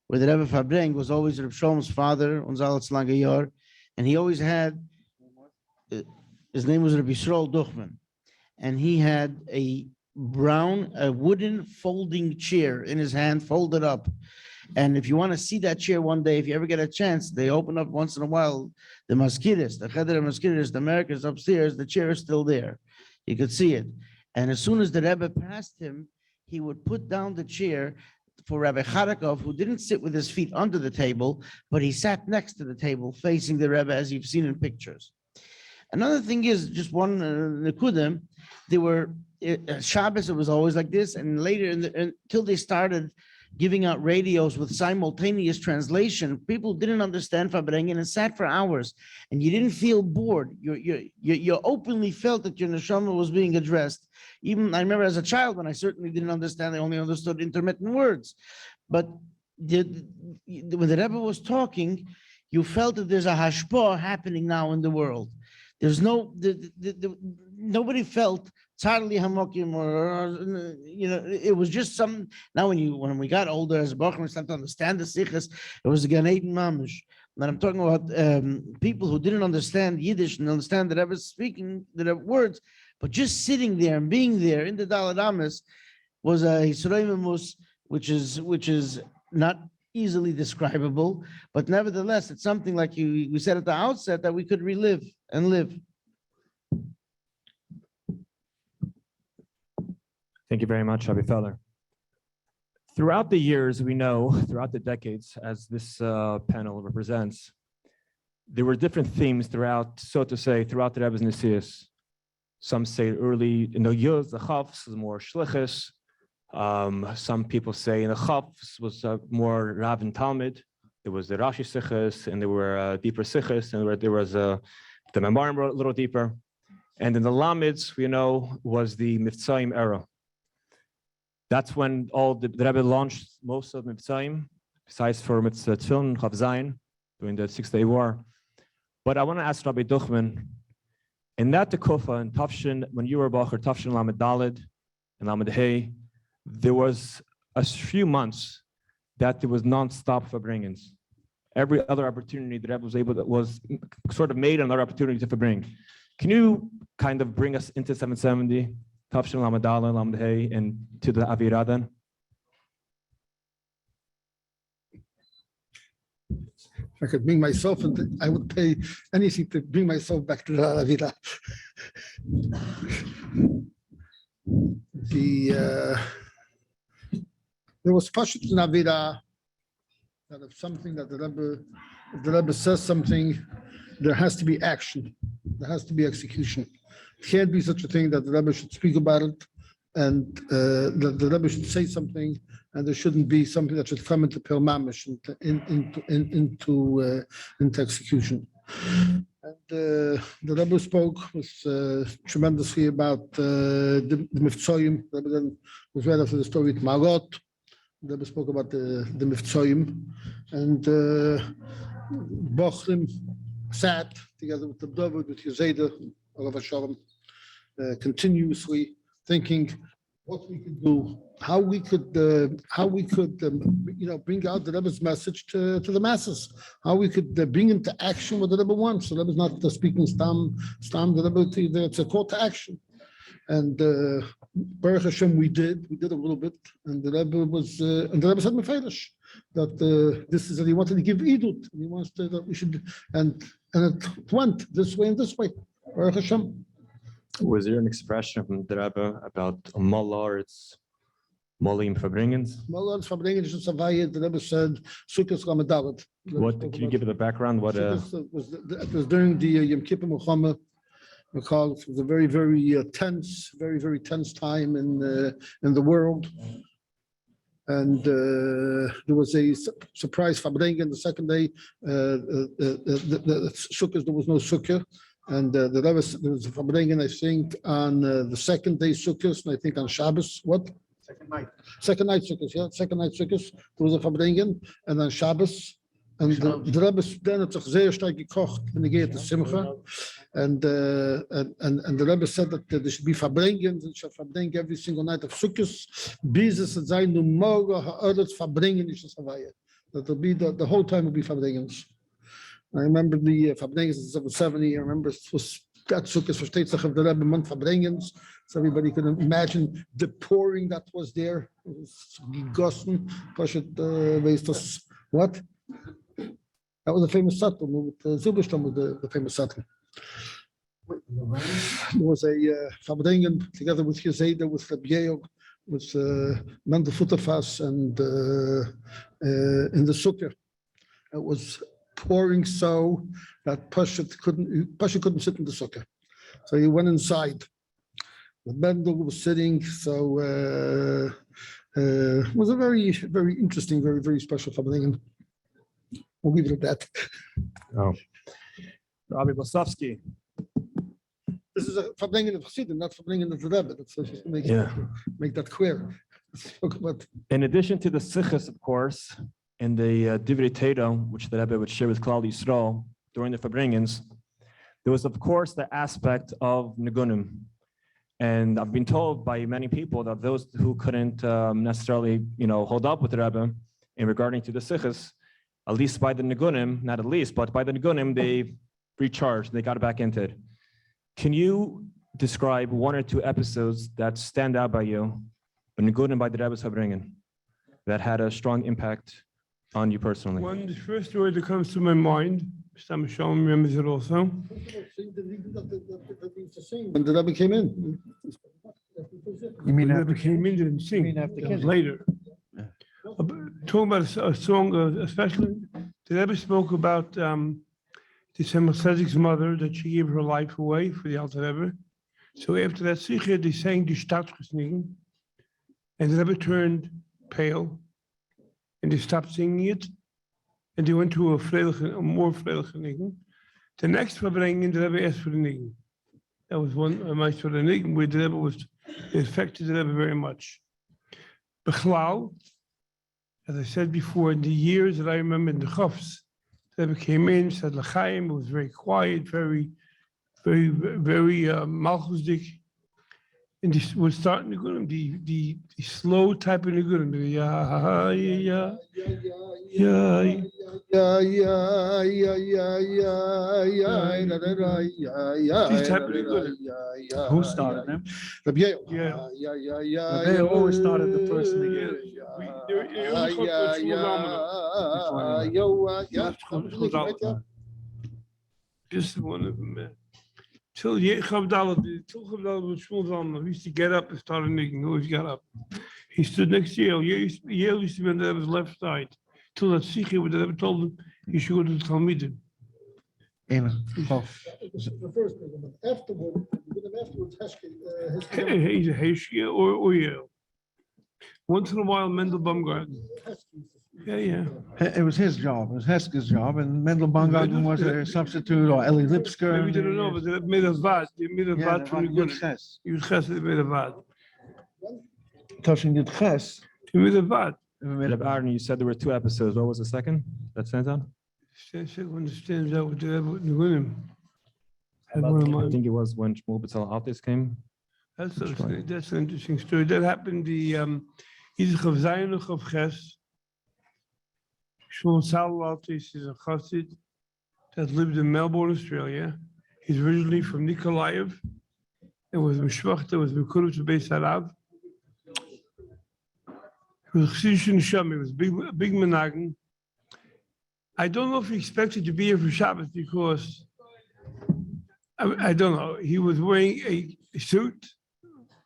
with the Rebbe Farbrengen was always Reb Sholom's father, Unzalat Langayor. And he always had His name was Rabbi Duchman, and he had a wooden folding chair in his hand, folded up. And if you want to see that chair one day, if you ever get a chance, they open up once in a while the maskiris, the cheder maskiris, the Americans upstairs. The chair is still there. You could see it. And as soon as the Rebbe passed him, he would put down the chair for Rabbi Charakov, who didn't sit with his feet under the table, but he sat next to the table facing the Rebbe, as you've seen in pictures. Another thing is, just one nekudim, there were Shabbos, it was always like this, and later until they started giving out radios with simultaneous translation, people didn't understand Farbrengen and sat for hours, and you didn't feel bored. You openly felt that your neshama was being addressed. Even I remember as a child when I certainly didn't understand, I only understood intermittent words. But when the Rebbe was talking, you felt that there's a hashpah happening now in the world. There's nobody felt Charlie Hamokim or it was just some. Now when we got older as a Bachar, we started to understand the sichas. It was the Gan Eden Mamish. And I'm talking about people who didn't understand Yiddish and understand that I was speaking the words, but just sitting there and being there in the Daled Ames was a Yisroimus, which is not easily describable, but nevertheless, it's something like we said at the outset that we could relive and live. Thank you very much, Rabbi Feller. Throughout the years, we know, throughout the decades, as this panel represents, there were different themes throughout, so to say, throughout the Rebbe's Nesius. Some say early in the Yud, the Chavs was more Shlichus. Some people say in the Chavs was more Rav and Talmud. There was the Rashi Sichas, and there were deeper Sichas, and there was the Memorim a little deeper. And in the Lamids, we know, was the Mivtza era. That's when all the Rebbe launched most of Mivtzaim, besides for Mivtza Tzilin, Chav Zayin, during the 6-day war. But I want to ask Rabbi Duchman, in that Tekufa, in Tafshin, when you were Bachar, Tafshin Lamed Daled and Lamed Hey, there was a few months that there was non-stop Farbrengens. Every other opportunity the Rebbe was sort of made another opportunity to Farbring. Can you kind of bring us into 770? Tafshin Lamed Daled, Lamed Hey, and to the Avirah then? If I could bring myself, and I would pay anything to bring myself back to the Avirah. There was Pashut in Avirah that if something that the Rebbe says something, there has to be action. There has to be execution. It can't be such a thing that the Rebbe should speak about it and that the Rebbe should say something, and there shouldn't be something that should come into Pil Mamish, into execution. And the Rebbe spoke tremendously about the Mivtzoyim. The Rebbe then was right after the story with Marot. The Rebbe spoke about the Mivtzoyim, and Bochrim sat together with the David, with Yoseda, Rav Sholom, continuously thinking what we could do, how we could bring out the Rebbe's message to the masses, how we could bring into action what the Rebbe wants. The Rebbe is not speaking stam. The Rebbe, it's a call to action. And Baruch Hashem, we did a little bit, and the Rebbe said mefeirish that this is that he wanted to give idut, and he wants to that we should, and it went this way and this way. Baruch Hashem. Was there an expression from the Rebbe about a mullah or its molim Farbrengens? Mullah and Farbrengens is Savaya. The Rebbe said Sukkot Ramadalet. What can you give it the background? What it was during the Yom Kippur Muhammad. It was a very, very tense time in the world, and there was a surprise Farbrengen the second day. The Sukkot, there was no Sukkah, and the Rebbe, there was a Farbrengen, I think, on the second day Sukkot, and I think on Shabbos. What? Second night Sukkot. Yeah, second night Sukkot. There was a Farbrengen, and on Shabbos. And the Rebbe then hat sich sehr stark gekocht when he gave the Simcha, and the Rebbe said that there should be Farbrengen, and should Farbrengen every single night of Sukkot. Bizes het zijn nu morgen ha'odet Farbrengen is the Havaya. That will be the whole time will be Farbrengens. I remember the Farbrengens in 770. I remember it was that sukkah versteht sich of the Rebbe month Farbrengens. So everybody can imagine the pouring that was there. It was gegossen. What? That was the famous sattel. Zilberstamm was the famous sattel. There was a Farbrengen together with Gezeda, with Rabbi, with Mendel and in the sukkah. It was pouring so that Pasha couldn't sit in the sukkah. So he went inside. The Mendel was sitting, so it was a very, very interesting, very, very special Farbrengen. We'll leave it at that. Oh. Rabbi Blesofksy. This is a Farbrengen of Chassidim, not Farbrengen of the Rebbe. That's just make that clear. In addition to the sichos, of course, in the Divrei Torah, which the Rebbe would share with Klal Yisrael during the Farbrengens, there was, of course, the aspect of Nigunim. And I've been told by many people that those who couldn't necessarily, hold up with the Rebbe in regarding to the sichos, at least by the Nigunim, not at least, but by the Nigunim, they recharged, they got back into it. Can you describe one or two episodes that stand out by you, Nigunim by the Rebbe's Farbrengen, that had a strong impact on you personally? The first word that comes to my mind, Sholom remembers it also. When the Rebbe came in. You mean The after Rebbe came in, didn't sing. mean after That was Kiddush? later. Talking about a song, especially, the Rebbe spoke about the Tzemach Tzedek's mother, that she gave her life away for the Alter Rebbe. So after that sikha, they sang the Staatsgesnigen, and the Rebbe turned pale, and they stopped singing it, and they went to a more freilige nigen. The next Farbrengen, the Rebbe asked for the nigen. That was one of for the nigen, where the Rebbe was, it affected the Rebbe very much. Bechlal, as I said before, in the years that I remember in the Chofs, the Rebbe came in, said L'chaim, it was very quiet, very malchusdik. And this was starting to go the slow type of nigurim, these type of nigurim. Who started them? Rabbi. Yeah. They always started the first nigga. Just one of them. Till Chavdallah with Shmuel Zalman, he used to get up and start a nigging. He always got up. He stood next to Yale. Yale used to be on the Rebbe's left side. Till that sikha, where the Rebbe told him he should go to the Talmidim. In The first thing, but afterwards, He's a Heshkia or Yale. Once in a while, Mendel Baumgarten. Yeah. It was his job, it was Heske's job, and Mendel Baumgarten was a substitute, or Eli Lipsker. Maybe they don't know, but they made a vad. They made a vad for the good. Yud Ches, they made a vad. Toshin Yud Ches. They made a vad. Aharon, you said there were two episodes. What was the second that stands out? Second stands out with the Nigunim. I think it was when Shmuel B'Tzalel Altis came. That's an interesting story. That happened the Yidich of Zayinuch of Ches. Shmuel B'Tzalel Altis is a chassid that lived in Melbourne, Australia. He's originally from Nikolaev. It was Mishpachta, was Mekuruv to Beis Harav. He was Chassidish Neshama, he was a big menagen. I don't know if he expected to be here for Shabbos because, I don't know, he was wearing a suit,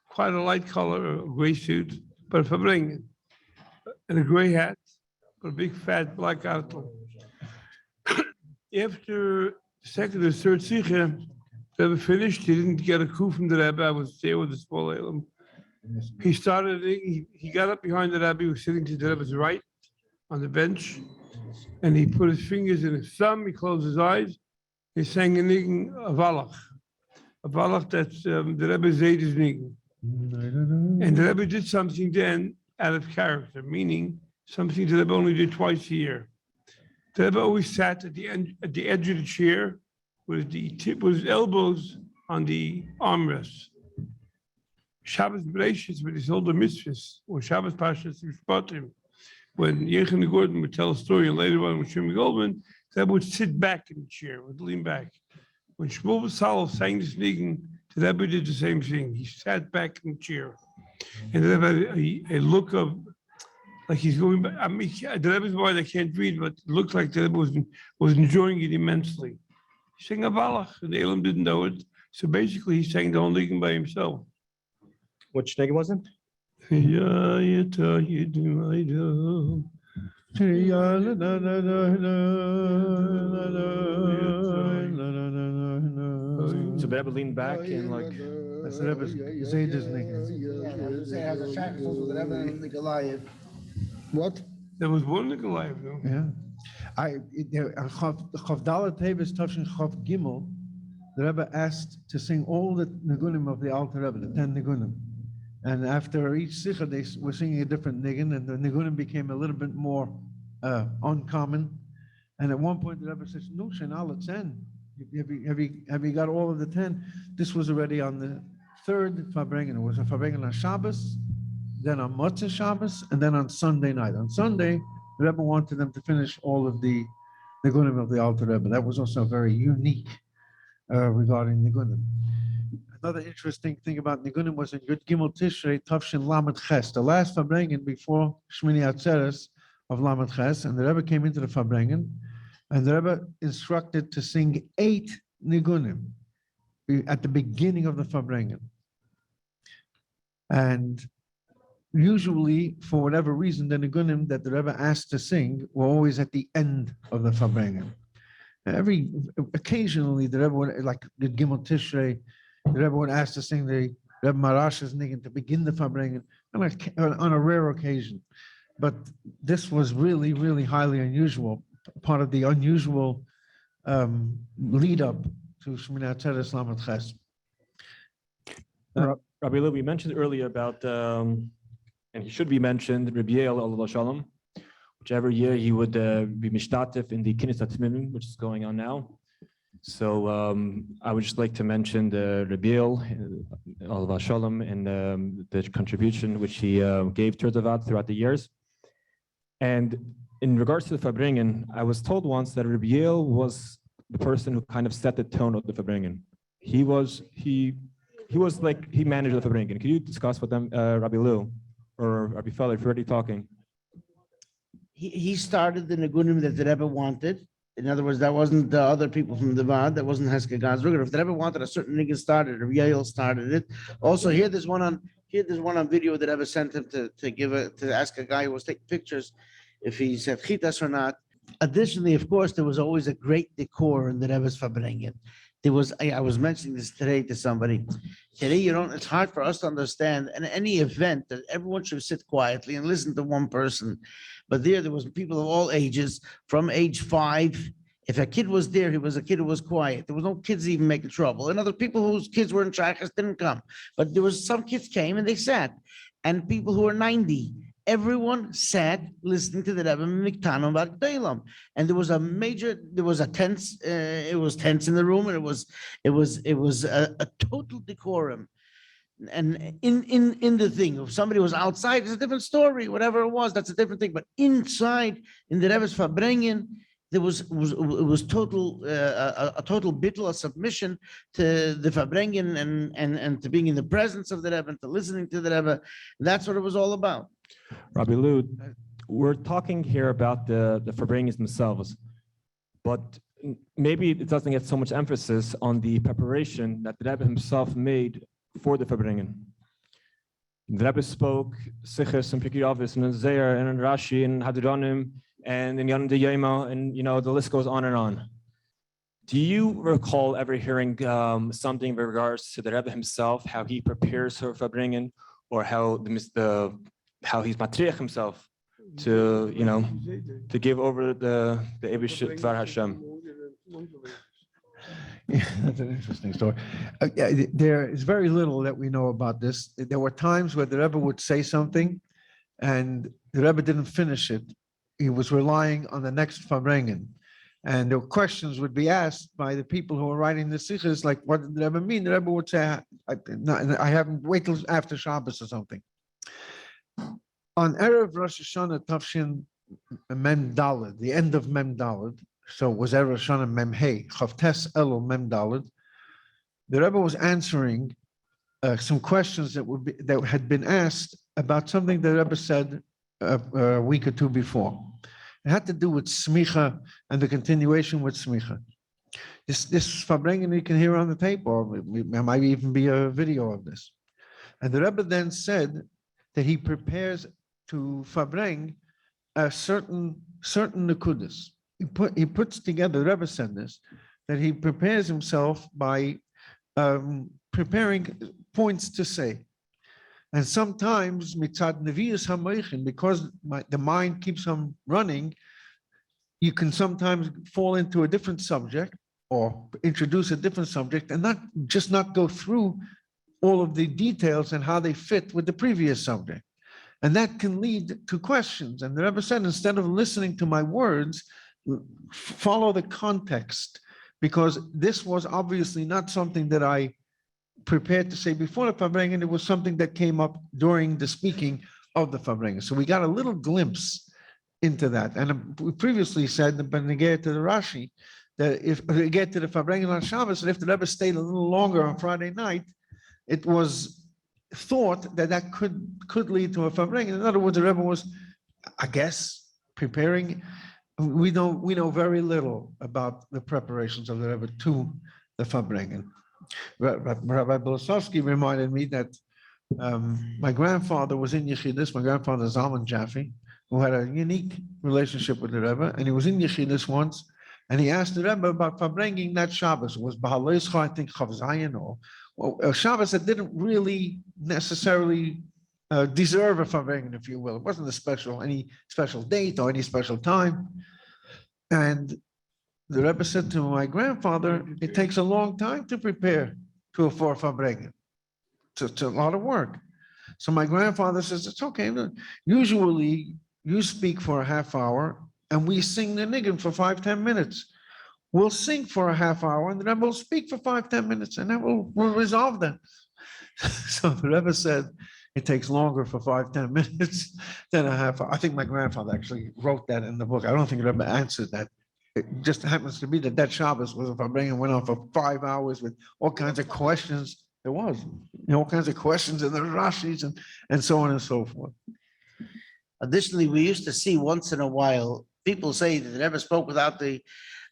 quite a light color, a gray suit, but a Farbrengen, and a gray hat, but a big fat black artel. After the second or third sikha, the Rebbe finished, he didn't get a coup from the Rebbe, I was there with the small elam. He started, he got up behind the Rabbi, who was sitting to the Rebbe's right on the bench, and he put his fingers in his thumb, he closed his eyes, he sang a niggin, a valach that's the Rebbe's Zayda's niggin. And the Rebbe did something then out of character, meaning something the Rebbe only did twice a year. The Rebbe always sat at the edge of the chair with his elbows on the armrests. Shabbos Bereshis with his older mitzvahs, or Shabbos Pashas Mishpatim, when Yechon Gordon would tell a story, and later on with Shimon Goldman, that would sit back in the chair, would lean back. when Shmuel Salov sang this nigun, the Rebbe did the same thing. He sat back in the chair, and the Rebbe had a look of like he's going back. I mean, the Rebbe's word I can't read, but it looked like the Rebbe was enjoying it immensely. He sang a balach, and the Elam didn't know it. So basically, he sang the whole nigun by himself. Which nigga was it? So the Rebbe leaned back and like, That's the Rebbe's Zayda's nigga. What? There was one nigun live, though. Yeah. Chav Dalet Teves Tavshin Chav Gimel, the Rebbe asked to sing all the nigunim of the Alter Rebbe, the 10 nigunim. And after each sikha, they were singing a different nigun, and the nigunim became a little bit more uncommon. And at one point, the Rebbe says, "No, Shenal, it's 10. Have you got all of the 10?" This was already on the third Farbrengen. It was a Farbrengen on Shabbos, then on Motzei Shabbos, and then on Sunday night. On Sunday, the Rebbe wanted them to finish all of the nigunim of the Alter Rebbe. That was also very unique regarding nigunim. Another interesting thing about nigunim was in Yud Gimel Tishrei Tavshin Lamed Ches, the last Farbrengen before Shmini Atzeres of Lamed Ches, and the Rebbe came into the Farbrengen, and the Rebbe instructed to sing 8 nigunim at the beginning of the Farbrengen. And usually, for whatever reason, the nigunim that the Rebbe asked to sing were always at the end of the Farbrengen. Occasionally, the Rebbe would, like the Gimel Tishrei, the Rebbe would ask to sing the Rebbe Marash's nigun to begin the Farbrengen on a rare occasion. But this was really, really highly unusual, part of the unusual lead up to Shmini Atzeres Lamed Ches. Rabbi Lou, we mentioned earlier about, and he should be mentioned, Rabbi Sholom, which every year he would be mishtatif in the Kinnis Atmim, which is going on now. So I would just like to mention the Rabbi Sholom and the contribution which he gave to Avad throughout the years. And in regards to the Farbrengen, I was told once that Rabbi was the person who kind of set the tone of the Farbrengen. He managed the Farbrengen. Could you discuss with them, Rabbi Lou or Rabbi Feller, if you're already talking? He started the nigunim that the Rebbe wanted. In other words, that wasn't the other people from the Vad, that wasn't Heske Gazruger. If the Rebbe wanted a certain nigun started, Rabbi Yael started it. Also, there's one on video that Rebbe sent him to ask a guy who was taking pictures if he said chitas or not. Additionally, of course, there was always a great decor in the Rebbe's Farbrengen. I was mentioning this today to somebody. Today, it's hard for us to understand in any event that everyone should sit quietly and listen to one person. But there was people of all ages, from age 5. If a kid was there, he was a kid who was quiet. There was no kids even making trouble. And other people whose kids were in shachas didn't come. But there was some kids came and they sat. And people who were 90, everyone sat listening to the Rebbe Miktanon Bar Deilam. And it was tense, it was tense in the room, and it was a total decorum. And in the thing, if somebody was outside, it's a different story. Whatever it was, that's a different thing. But inside, in the Rebbe's Farbrengen, there was total a total bittul, a submission to the Farbrengen and to being in the presence of the Rebbe and to listening to the Rebbe. That's what it was all about. Rabbi Lou, we're talking here about the Farbrengens themselves, but maybe it doesn't get so much emphasis on the preparation that the Rebbe himself made for the Farbrengen. The Rebbe spoke Sichos and Pirkei Avos and Zeir and Rashi and Hadronim and in Yom Yoma, and the list goes on and on. Do you recall ever hearing something in regards to the Rebbe himself, how he prepares for Farbrengen, or how he's matriach himself to give over the Eibishter Dvar Hashem? Yeah, that's an interesting story. There is very little that we know about this. There were times where the Rebbe would say something and the Rebbe didn't finish it. He was relying on the next Farbrengen. And the questions would be asked by the people who were writing the sichos, like, what did the Rebbe mean? The Rebbe would say, I haven't, wait till after Shabbos or something. On Erev Rosh Hashanah Tavshin Mendel, the end of Mendel, So it was Erev Shana Mem Hey, Chavtes Elul Mem Daled. The Rebbe was answering some questions that had been asked about something the Rebbe said a week or two before. It had to do with smicha and the continuation with smicha. This Farbrengen you can hear on the tape, or there might even be a video of this. And the Rebbe then said that he prepares to Farbreng a certain nekudas. He puts together, the Rebbe said this, that he prepares himself by preparing points to say. And sometimes, mitzad nevius hamoichin, because the mind keeps on running, you can sometimes fall into a different subject or introduce a different subject and not go through all of the details and how they fit with the previous subject. And that can lead to questions. And the Rebbe said, instead of listening to my words, follow the context, because this was obviously not something that I prepared to say before the Farbrengen. It was something that came up during the speaking of the Farbrengen. So we got a little glimpse into that. And we previously said, when we get to the Rashi, that if we get to the Farbrengen on Shabbos, and if the Rebbe stayed a little longer on Friday night, it was thought that could lead to a Farbrengen. In other words, the Rebbe was, I guess, preparing. We know very little about the preparations of the Rebbe to the Farbrengen. Rabbi Blesofksy reminded me that my grandfather was in Yechidus, my grandfather Zalman Jaffe, who had a unique relationship with the Rebbe, and he was in Yechidus once, and he asked the Rebbe about Farbrengen that Shabbos. It was Bahaloischa, I think, Chav Zayin, or a Shabbos that didn't really necessarily deserve a Farbrengen, if you will. It wasn't any special date or any special time. And the Rebbe said to my grandfather, it takes a long time to prepare for Farbrengen. It's a lot of work. So my grandfather says, it's okay. Usually you speak for a half hour and we sing the niggin for 5-10 minutes. We'll sing for a half hour and then we'll speak for 5-10 minutes and then we'll resolve that. So the Rebbe said, it takes longer for 5-10 minutes than a half hour. I think my grandfather actually wrote that in the book. I don't think the Rebbe answered that. It just happens to be that Shabbos was, if I bring it, went on for 5 hours with all kinds of questions. There was, all kinds of questions in the Rashis and so on and so forth. Additionally, we used to see once in a while, people say that the Rebbe spoke without the,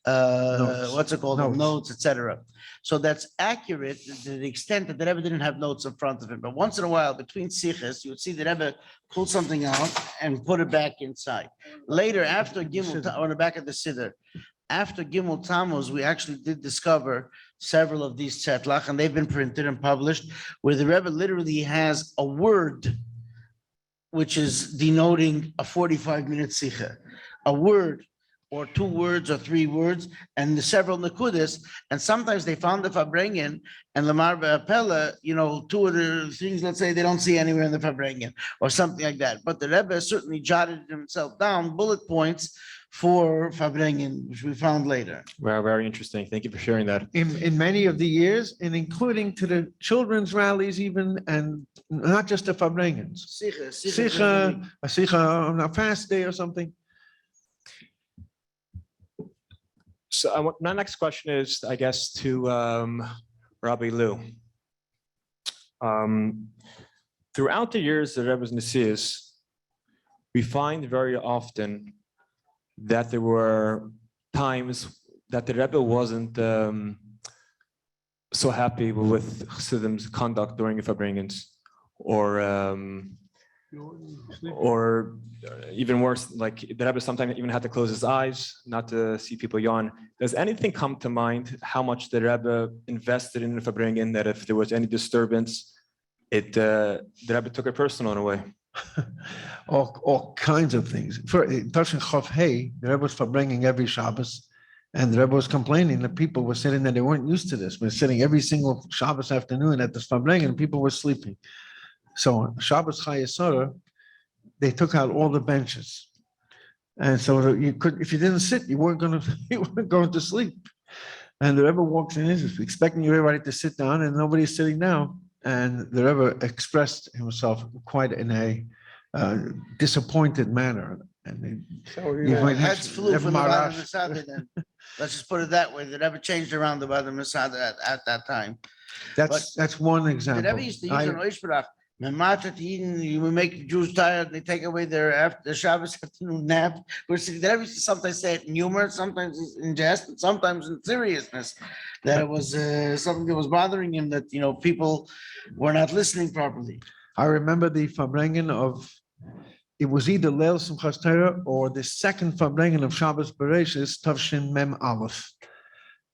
notes, etc. So that's accurate to the extent that the Rebbe didn't have notes in front of him. But once in a while, between siches, you would see the Rebbe pull something out and put it back inside. Later, after Gimel, on the back of the Siddur, after Gimel Tammuz, we actually did discover several of these tzetlach, and they've been printed and published, where the Rebbe literally has a word which is denoting a 45-minute sicha, a word or 2 words or 3 words, and the several nekudas. And sometimes they found the Farbrengen and Lamar Be'apella, 2 of the things, let's say, they don't see anywhere in the Farbrengen or something like that. But the Rebbe certainly jotted himself down bullet points for Farbrengen, which we found later. Very, very interesting. Thank you for sharing that. In many of the years, and including to the children's rallies even, and not just the Farbrengens. A sicha on a fast day or something. So my next question is, I guess, to Rabbi Lou. Throughout the years of Rebbe's Nesius, we find very often that there were times that the Rebbe wasn't so happy with Chassidim's conduct during the Farbrengens, or even worse, like the Rebbe sometimes even had to close his eyes not to see people yawn. Does anything come to mind how much the Rebbe invested in the Farbrengen, that if there was any disturbance, the Rebbe took it personal in a way? all kinds of things. For touching Chav Hey, the Rebbe was Farbrengen every Shabbos, and the Rebbe was complaining that people were sitting there, they weren't used to this. We're sitting every single Shabbos afternoon at the Farbrengen, and people were sleeping. So on Shabbos Chayesara, they took out all the benches, and so you could, if you didn't sit, you weren't going to sleep. And the Rebbe walks in, expecting everybody to sit down, and nobody's sitting down. And the Rebbe expressed himself quite in a disappointed manner. And they, So, you yeah. might have Heads flew have from the Bada Marash. Masada then. Let's just put it that way. The Rebbe changed around the Bada Masada at that time. That's one The example. Rebbe used to use an Oishbarach. You will make Jews tired, they take away their Shabbos afternoon nap. Which the Rebbe used to sometimes say it in humor, sometimes in jest, and sometimes in seriousness. That it was something that was bothering him, that, people were not listening properly. I remember the Farbrengen of, it was either Leil Simchas Torah or the second Farbrengen of Shabbos Bereshis, Tavshin Mem Aleph.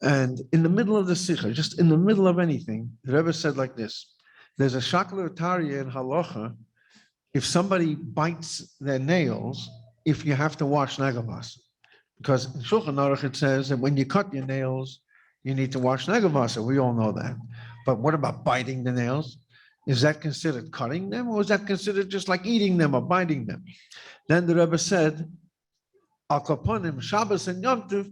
And in the middle of the Sikha, just in the middle of anything, the Rebbe said like this: there's a shakla utaria in halacha, if somebody bites their nails, if you have to wash nagavas. Because in Shulchan Aruch it says that when you cut your nails, you need to wash nagavasa. We all know that. But what about biting the nails? Is that considered cutting them, or is that considered just like eating them or biting them? Then the Rebbe said, Al Kaponim, Shabbos and Yom Tov,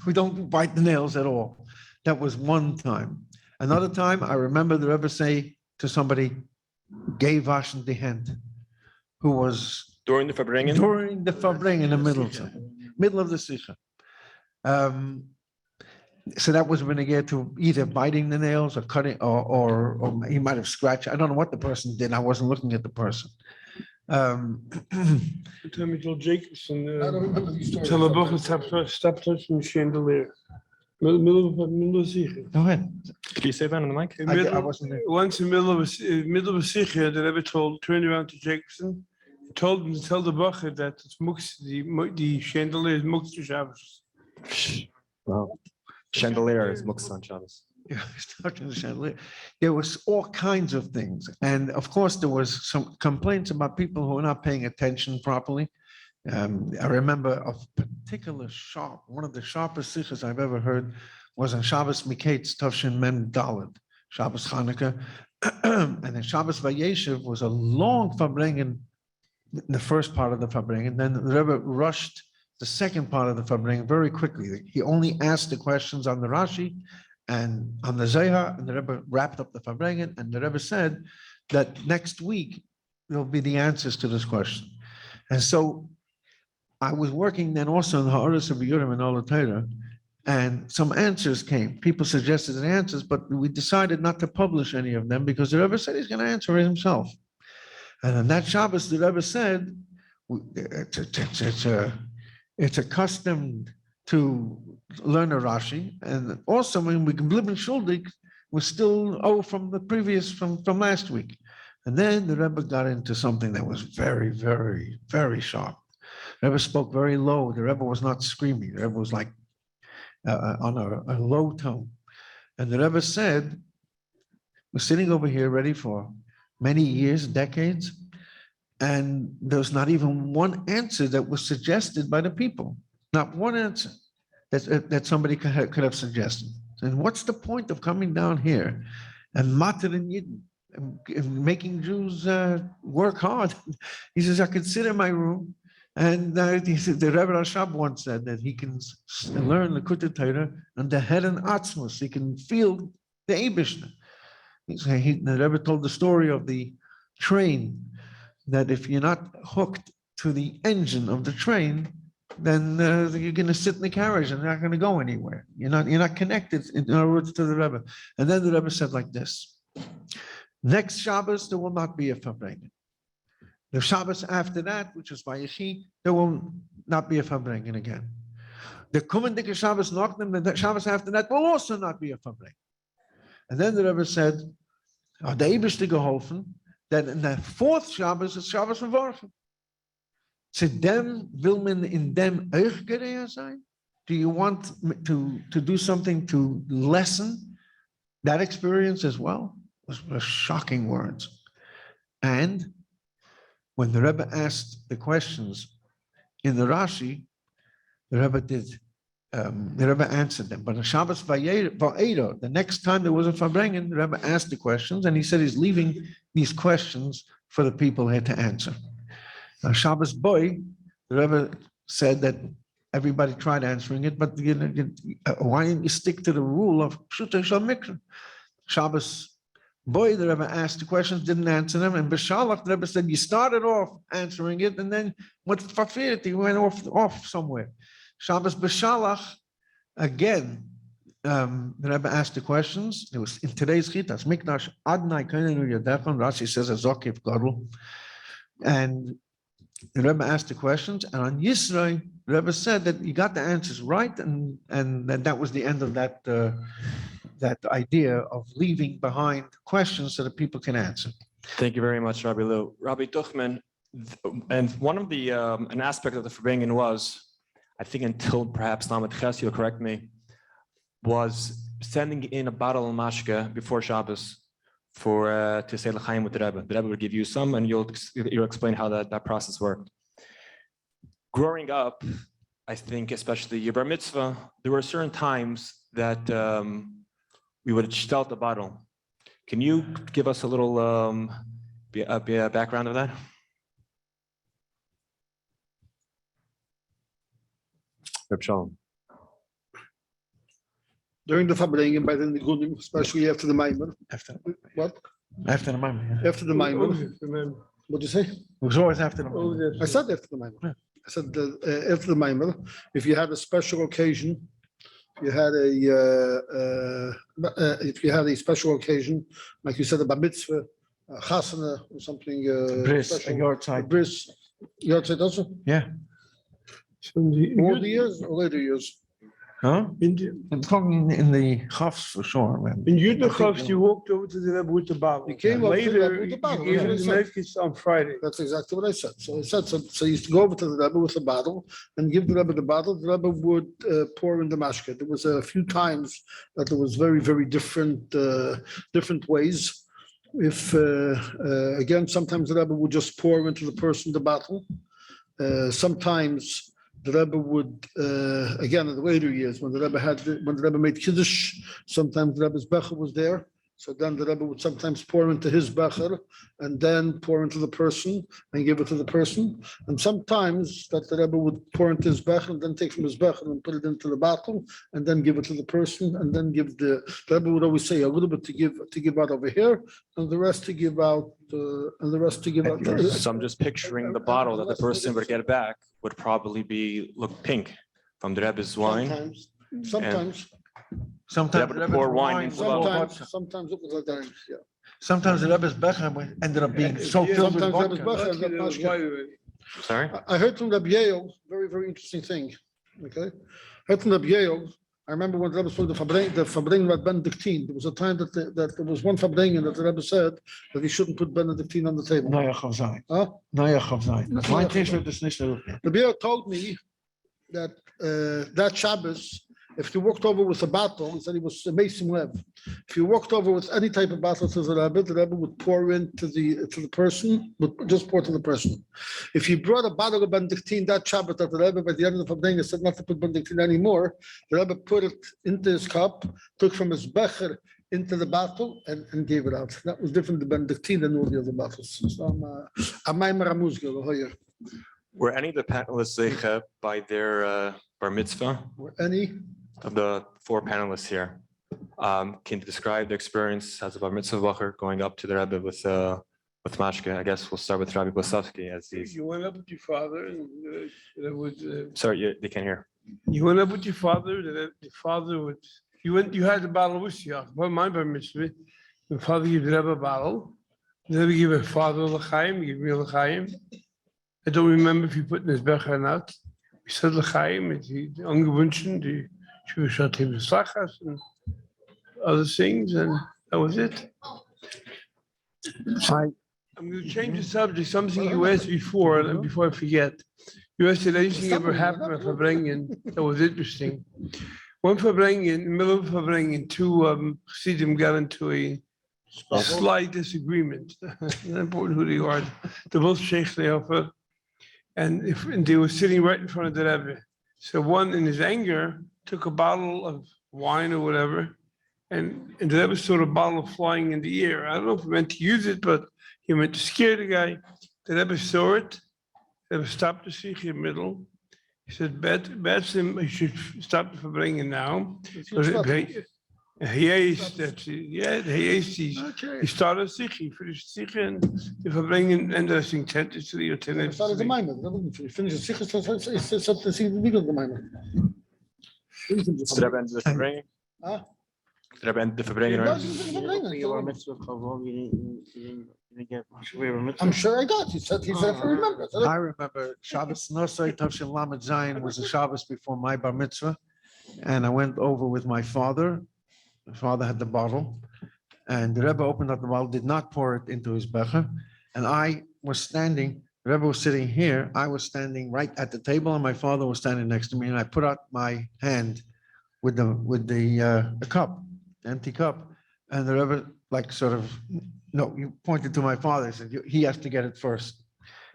we don't bite the nails at all. That was one time. Another time, I remember the Rebbe say to somebody, "Gay Vashen the hand," who was During the Farbrengen? during the Farbrengen in the middle of the Sikha. So that was when they get to either biting the nails or cutting, or he might have scratched. I don't know what the person did. I wasn't looking at the person. Tell me, Joel Jacobson, I don't remember these stories. tell the book, stop touching the chandelier. Middle of Sikha. Go ahead. Could you say that on the mic? I wasn't there. Once in the middle of a Sikha, the Rebbe turned around to Jacobson, told him to tell the Bacher that it's the chandelier is Muktzah Shabbos. Wow. Chandelier is Muktzah on Shabbos. Yeah, touching the chandelier. There was all kinds of things. And of course, there was some complaints about people who were not paying attention properly. I remember a particular one of the sharpest sikhs I've ever heard was on Shabbos Miketz Tavshin Mem Daled, Shabbos Chanukah. And then Shabbos Vayeshev was a long Farbrengen, the first part of the Farbrengen. Then the Rebbe rushed the second part of the Farbrengen very quickly. He only asked the questions on the Rashi and on the Zohar, and the Rebbe wrapped up the Farbrengen, and the Rebbe said that next week there'll be the answers to this question. And so I was working then also in the Ha'aros of Yurim and Ola Torah, and some answers came. People suggested the answers, but we decided not to publish any of them because the Rebbe said he's going to answer it himself. And on that Shabbos, the Rebbe said, it's a custom to learn a Rashi, and also when we can live in Shuldik, we're still from the previous, from last week. And then the Rebbe got into something that was very, very, very sharp. The Rebbe spoke very low. The Rebbe was not screaming. The Rebbe was like on a low tone. And the Rebbe said, we're sitting over here ready for many years, decades, and there's not even one answer that was suggested by the people. Not one answer that somebody could have suggested. And what's the point of coming down here and matter in Yidden and making Jews work hard? He says, I could sit in my room, and he said, the Rebbe Rashab once said that he can learn the Likutei Torah and the head and atzmos. He can feel the Eibishter. The Rebbe told the story of the train, that if you're not hooked to the engine of the train, then you're going to sit in the carriage and you're not going to go anywhere. You're not connected in other words to the Rebbe. And then the Rebbe said like this: next Shabbos there will not be a Farbrengen. The Shabbos after that, which is Vayechi, there will not be a Farbrengen again. The Kumendik Shabbos Nochdem, the Shabbos after that will also not be a Farbrengen. And then the Rebbe said, the Eibishter geholfen, that in the fourth Shabbos is Shabbos Mevorchim. To them, will man in them euch gereya sein? Do you want to do something to lessen that experience as well? Those were shocking words. And when the Rebbe asked the questions in the Rashi, the Rebbe answered them. But on Shabbos Va'era, the next time there was a Farbrengen, the Rebbe asked the questions, and he said he's leaving these questions for the people here to answer. Now, Shabbos Boy, the Rebbe said that everybody tried answering it, but why didn't you stick to the rule of Pshuta Shal Mikra? Shabbos Boy, the Rebbe asked the questions, didn't answer them, and Beshalach, the Rebbe said, you started off answering it, and then with Fafirti, you went off somewhere. Shabbos Beshalach, again, the Rebbe asked the questions. It was in today's Chitas, Mikdash Adnai Kainenu Yadechon, Rashi says, Azokif Gadol. And the Rebbe asked the questions, and on Yisroi, the Rebbe said that you got the answers right, and that was the end of that idea of leaving behind questions so that people can answer. Thank you very much, Rabbi Lou. Rabbi Duchman, and one of the, an aspect of the Farbrengen was, I think until perhaps Lamed Ches, you'll correct me, was sending in a bottle of mashke before Shabbos to say l'chaim with the Rebbe. The Rebbe would give you some, and you'll explain how that process worked. Growing up, I think, especially your bar mitzvah, there were certain times that we would shtel the bottle. Can you give us a little background of that? Reb Sholom. During the Farbrengen, by the Nigunim, especially after the Maimer. What? After the Maimer, yeah. After the Maimer. What'd you say? It was always after the Maimer. I said after the Maimer. I said after the Maimer, if you had a special occasion, if you had a special occasion, like you said, a bar mitzvah, a chasana, or something Bris, a special. yard side. Bris, yard side also? Yeah. More the years or later years? Huh? I'm talking in the Chafs for sure, man. In Yud Shevat, you walked over to the Rebbe with the bottle. You came up to the Rebbe Later, with the bottle, you gave yeah, him the that's Mevkis on Friday. That's exactly what I said. So I said, so you used to go over to the Rebbe with a bottle and give the Rebbe the bottle. The Rebbe would pour in the mashke. There was a few times that there was very, very different ways. If again, sometimes the Rebbe would just pour into the person the bottle. Sometimes the Rebbe would, again, in the later years, when the Rebbe made Kiddush, sometimes the Rebbe's Becher was there. So then the Rebbe would sometimes pour into his Becher and then pour into the person and give it to the person. And sometimes that the Rebbe would pour into his Becher and then take from his Becher and put it into the bottle and then give it to the person and then give the Rebbe would always say a little bit to give out over here and the rest to give out, So I'm just picturing the bottle that the person would get back would probably look pink from the Rebbe's wine. Sometimes. Sometimes Rebbe would pour wine into the bottle. Sometimes it was like that, yeah. Sometimes the Rebbe's Becher ended up being so filled with Sometimes vodka. Rebbe's Becher. Sorry? I heard from Rabbi Yale, very, very interesting thing, okay? Heard from Rabbi Yale, I remember when the Rebbe spoke the Farbrengen about Benedictine. There was a time that there was one Farbrengen that the Rebbe said that he shouldn't put Benedictine on the table. Neuer Chav Zayin. Huh? Neuer Chav Zayin. Mein Tisch wird es nicht so. Rabbi Yale told me that that Shabbos, if you walked over with a bottle, he said he was a Mason Lev. If you walked over with any type of bottle to the Rebbe would pour into the person, would just pour to the person. If you brought a bottle of Benedictine that Shabbat that the Rebbe by the end of the Farbrengen said not to put Benedictine anymore, the Rebbe put it into his cup, took from his becher into the bottle and gave it out. That was different than Benedictine than all the other bottles. So Were any of the panelists zeicha by their bar mitzvah? Were any? Of the four panelists here, can you describe the experience as a bar mitzvah bacher going up to the Rebbe with mashke? I guess we'll start with Rabbi Blesofksy as these. You went up with your father and that was. Sorry, they can't hear. You went up with your father, the father would, you had the bottle with you. Well, my bar mitzvah, the father gave the Rebbe a bottle. The Rebbe gave a father l'chaim, gave me l'chaim. I don't remember if he put in his becher or not. He said l'chaim, the ungewünschen, the and other things, and that was it. I'm going to change the subject, something you asked before, and before I forget. You asked if anything ever happened at Farbrengen that was interesting. One Farbrengen, in the middle of Farbrengen, two Chassidim got into a slight disagreement. Not important who they are. They're both Sheikh Leofer, and they were sitting right in front of the Rebbe. So one, in his anger, took a bottle of wine or whatever, and the Rebbe saw the bottle flying in the air. I don't know if he meant to use it, but he meant to scare the guy. The Rebbe saw it. The Rebbe stopped the Sikh in the middle. He said, "Bet him, you should stop the Farbrengen now." He aced that. Yeah, he aced. Okay. He started sich. He finished sich, and the Farbrengen and I think 10 to 3 or 10 Dat is de mijne. Ik vind het zich is dat is niet de mijne. So the Rebbe ended the Farbrengen. Huh? The Rebbe ended the Farbrengen, Ja, right? ze zijn verbrengen. Your mitzvah kavod, you didn't get your mitzvah. I'm sure I got. He said if I remember. I remember Shabbos Nosai Tavshin Lamed Zayin was a Shabbos before my bar mitzvah. And I went over with my father. My father had the bottle. And the Rebbe opened up the bottle, did not pour it into his becher. And I was standing, the Rebbe was sitting here. I was standing right at the table and my father was standing next to me. And I put out my hand with the cup, the empty cup. And the Rebbe like sort of, no, you pointed to my father. He said, he has to get it first.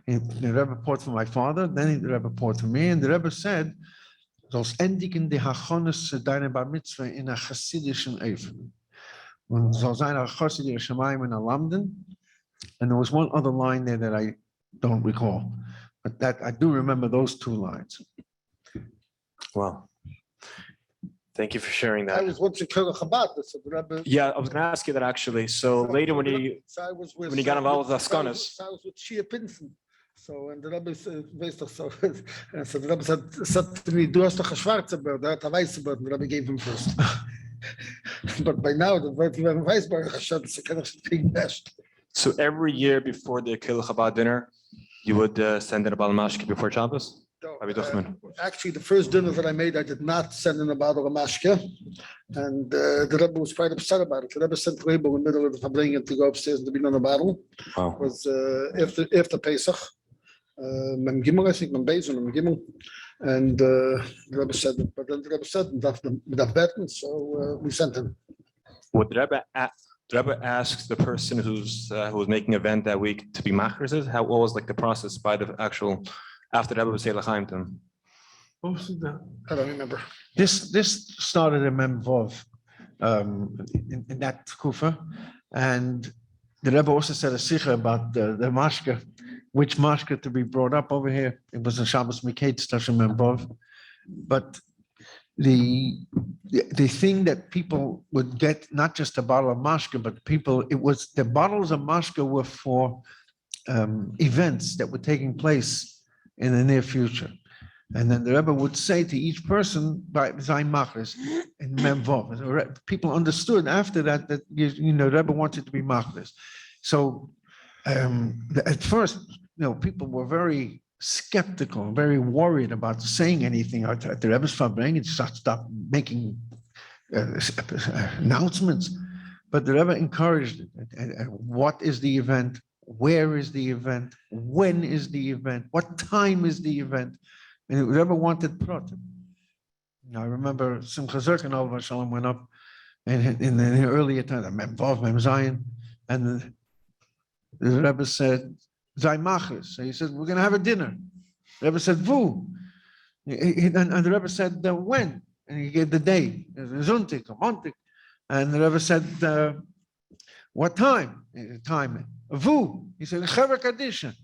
And the Rebbe poured for my father, then the Rebbe poured for me. And the Rebbe said, "Zoals endigen de hachonis deine bar mitzvah in a chassidischen Eifen." Und zal zijn a chassidische Shemaim in a lamden. And there was one other line there that I don't recall, but that I do remember those two lines. Wow. Thank you for sharing I that. was once in Keurig Chabad. So the Rebbe. Yeah, I was going to ask you that actually. So later when you got involved with Askanas. I was with Shia Pinson. So, and the Rebbe said, so, and so the Rebbe said to me, "Du hast doch a schwarze bird, a weiße bird." And the Rebbe gave him first. But by now, the bird you have a weiße bird, Hashem, so kind of being best. So every year before the Kil Chabad dinner, you would send in a bottle of mashke before Shabbos? Rabbi Duchman. Actually, the first dinner that I made, I did not send in a bottle of mashke. And the Rebbe was quite upset about it. The Rebbe sent Rebbe in the middle of the Farbrengen to go upstairs to be on a bottle. Wow. It was after Pesach. Mem Gimel, I think, Mem Beis and Mem Gimel. And the Rebbe said, but then the Rebbe said, that betten, so we sent him. Would the Rebbe asks the person who was making an event that week to be machris? What was like the process by the actual, after the Rebbe would say l'chaim to him? I don't remember. This started in Memvov, in that kufa, and the Rebbe also said a sikha about the mashke, which mashke to be brought up over here. It was a Shabbos Miketz Tashim Memvov, but the thing that people would get, not just a bottle of mashke, but it was the bottles of mashke were for events that were taking place in the near future. And then the Rebbe would say to each person by Zayin Machris in Memvov. People understood after that the Rebbe wanted to be Machris. So at first, people were very skeptical, very worried about saying anything at the Rebbe's Farbrengens. Stop making announcements. But the Rebbe encouraged it. What is the event? Where is the event? When is the event? What time is the event? And the Rebbe wanted Protim. I remember Simcha Zerkin Al Sholom went up in the earlier time, Memvov, Mem Zayin, and the Rebbe said, Zayin Machris. So he said, we're going to have a dinner. The Rebbe said, Vu. And the Rebbe said, when? And he gave the day, Zuntik, or Montik. And the Rebbe said, what time? Time. Vu. He said, Chaver Kadisha,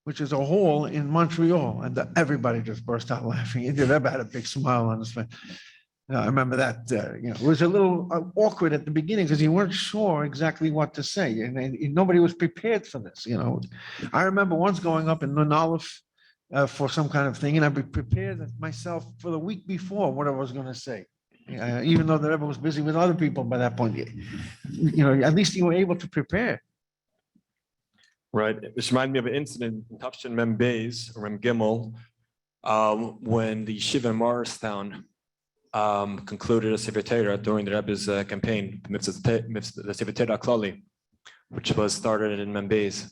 which is a hall in Montreal. And everybody just burst out laughing. The Rebbe had a big smile on his face. I remember that, it was a little awkward at the beginning because you weren't sure exactly what to say. And nobody was prepared for this, I remember once going up in Nun Aleph for some kind of thing, and I'd be prepared myself for the week before what I was going to say. Even though the Rebbe was busy with other people by that point, at least you were able to prepare. Right. This reminds me of an incident in Tafshin Mem Beis or Mem Gimel when the Yeshiva in Morristown concluded a Sefer Torah during the Rebbe's campaign, the Sefer Torah Klali, which was started in Mem Beis.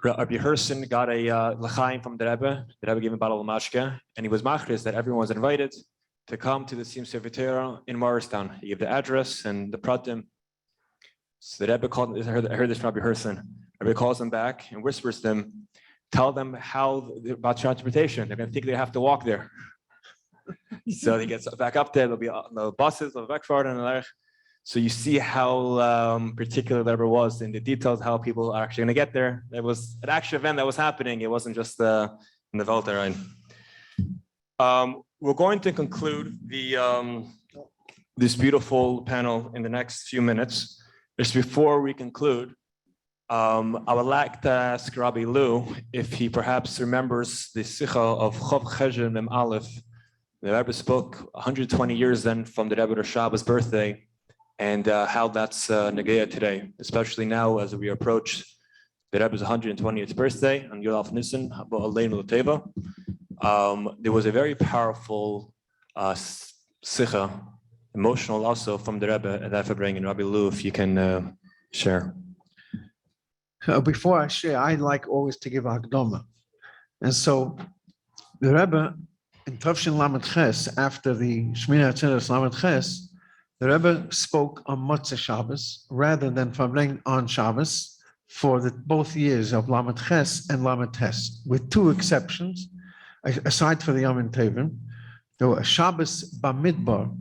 Rabbi Herson got a l'chaim from the Rebbe. The Rebbe gave him a bottle of mashke, and he was machris that everyone was invited to come to the Sim Sefer Torah in Morristown. He gave the address and the pratim. So the Rebbe called. I heard this from Rabbi Herson. Rebbe calls them back and whispers to them, "Tell them about transportation. They're going to think they have to walk there." So he gets back up there. There'll be no buses, no backfart, and so you see how particular the Rebbe was in the details, how people are actually going to get there. There was an actual event that was happening. It wasn't just in the Welterrein. We're going to conclude the this beautiful panel in the next few minutes. Just before we conclude, I would like to ask Rabbi Lou if he perhaps remembers the Sikha of Chov Chesed Mem Aleph. The Rebbe spoke 120 years then from the Rebbe Rashab's birthday, and how that's Negea today, especially now as we approach the Rebbe's 120th birthday on Yud Nisan, Aleinu L'Teva. There was a very powerful Sikha, emotional also, from the Rebbe at Farbrengens. Rabbi Lou, if you can share. Before I share, I like always to give Akdoma. And so the Rebbe in Tavshin Lamed Ches, after the Shmini Atzeres Lamed Ches, the Rebbe spoke on Motzei Shabbos rather than Farbrengens on Shabbos for both years of Lamed Ches and Lamed Tes, with two exceptions, aside for the Yom Tovim. There was Shabbos Bamidbar,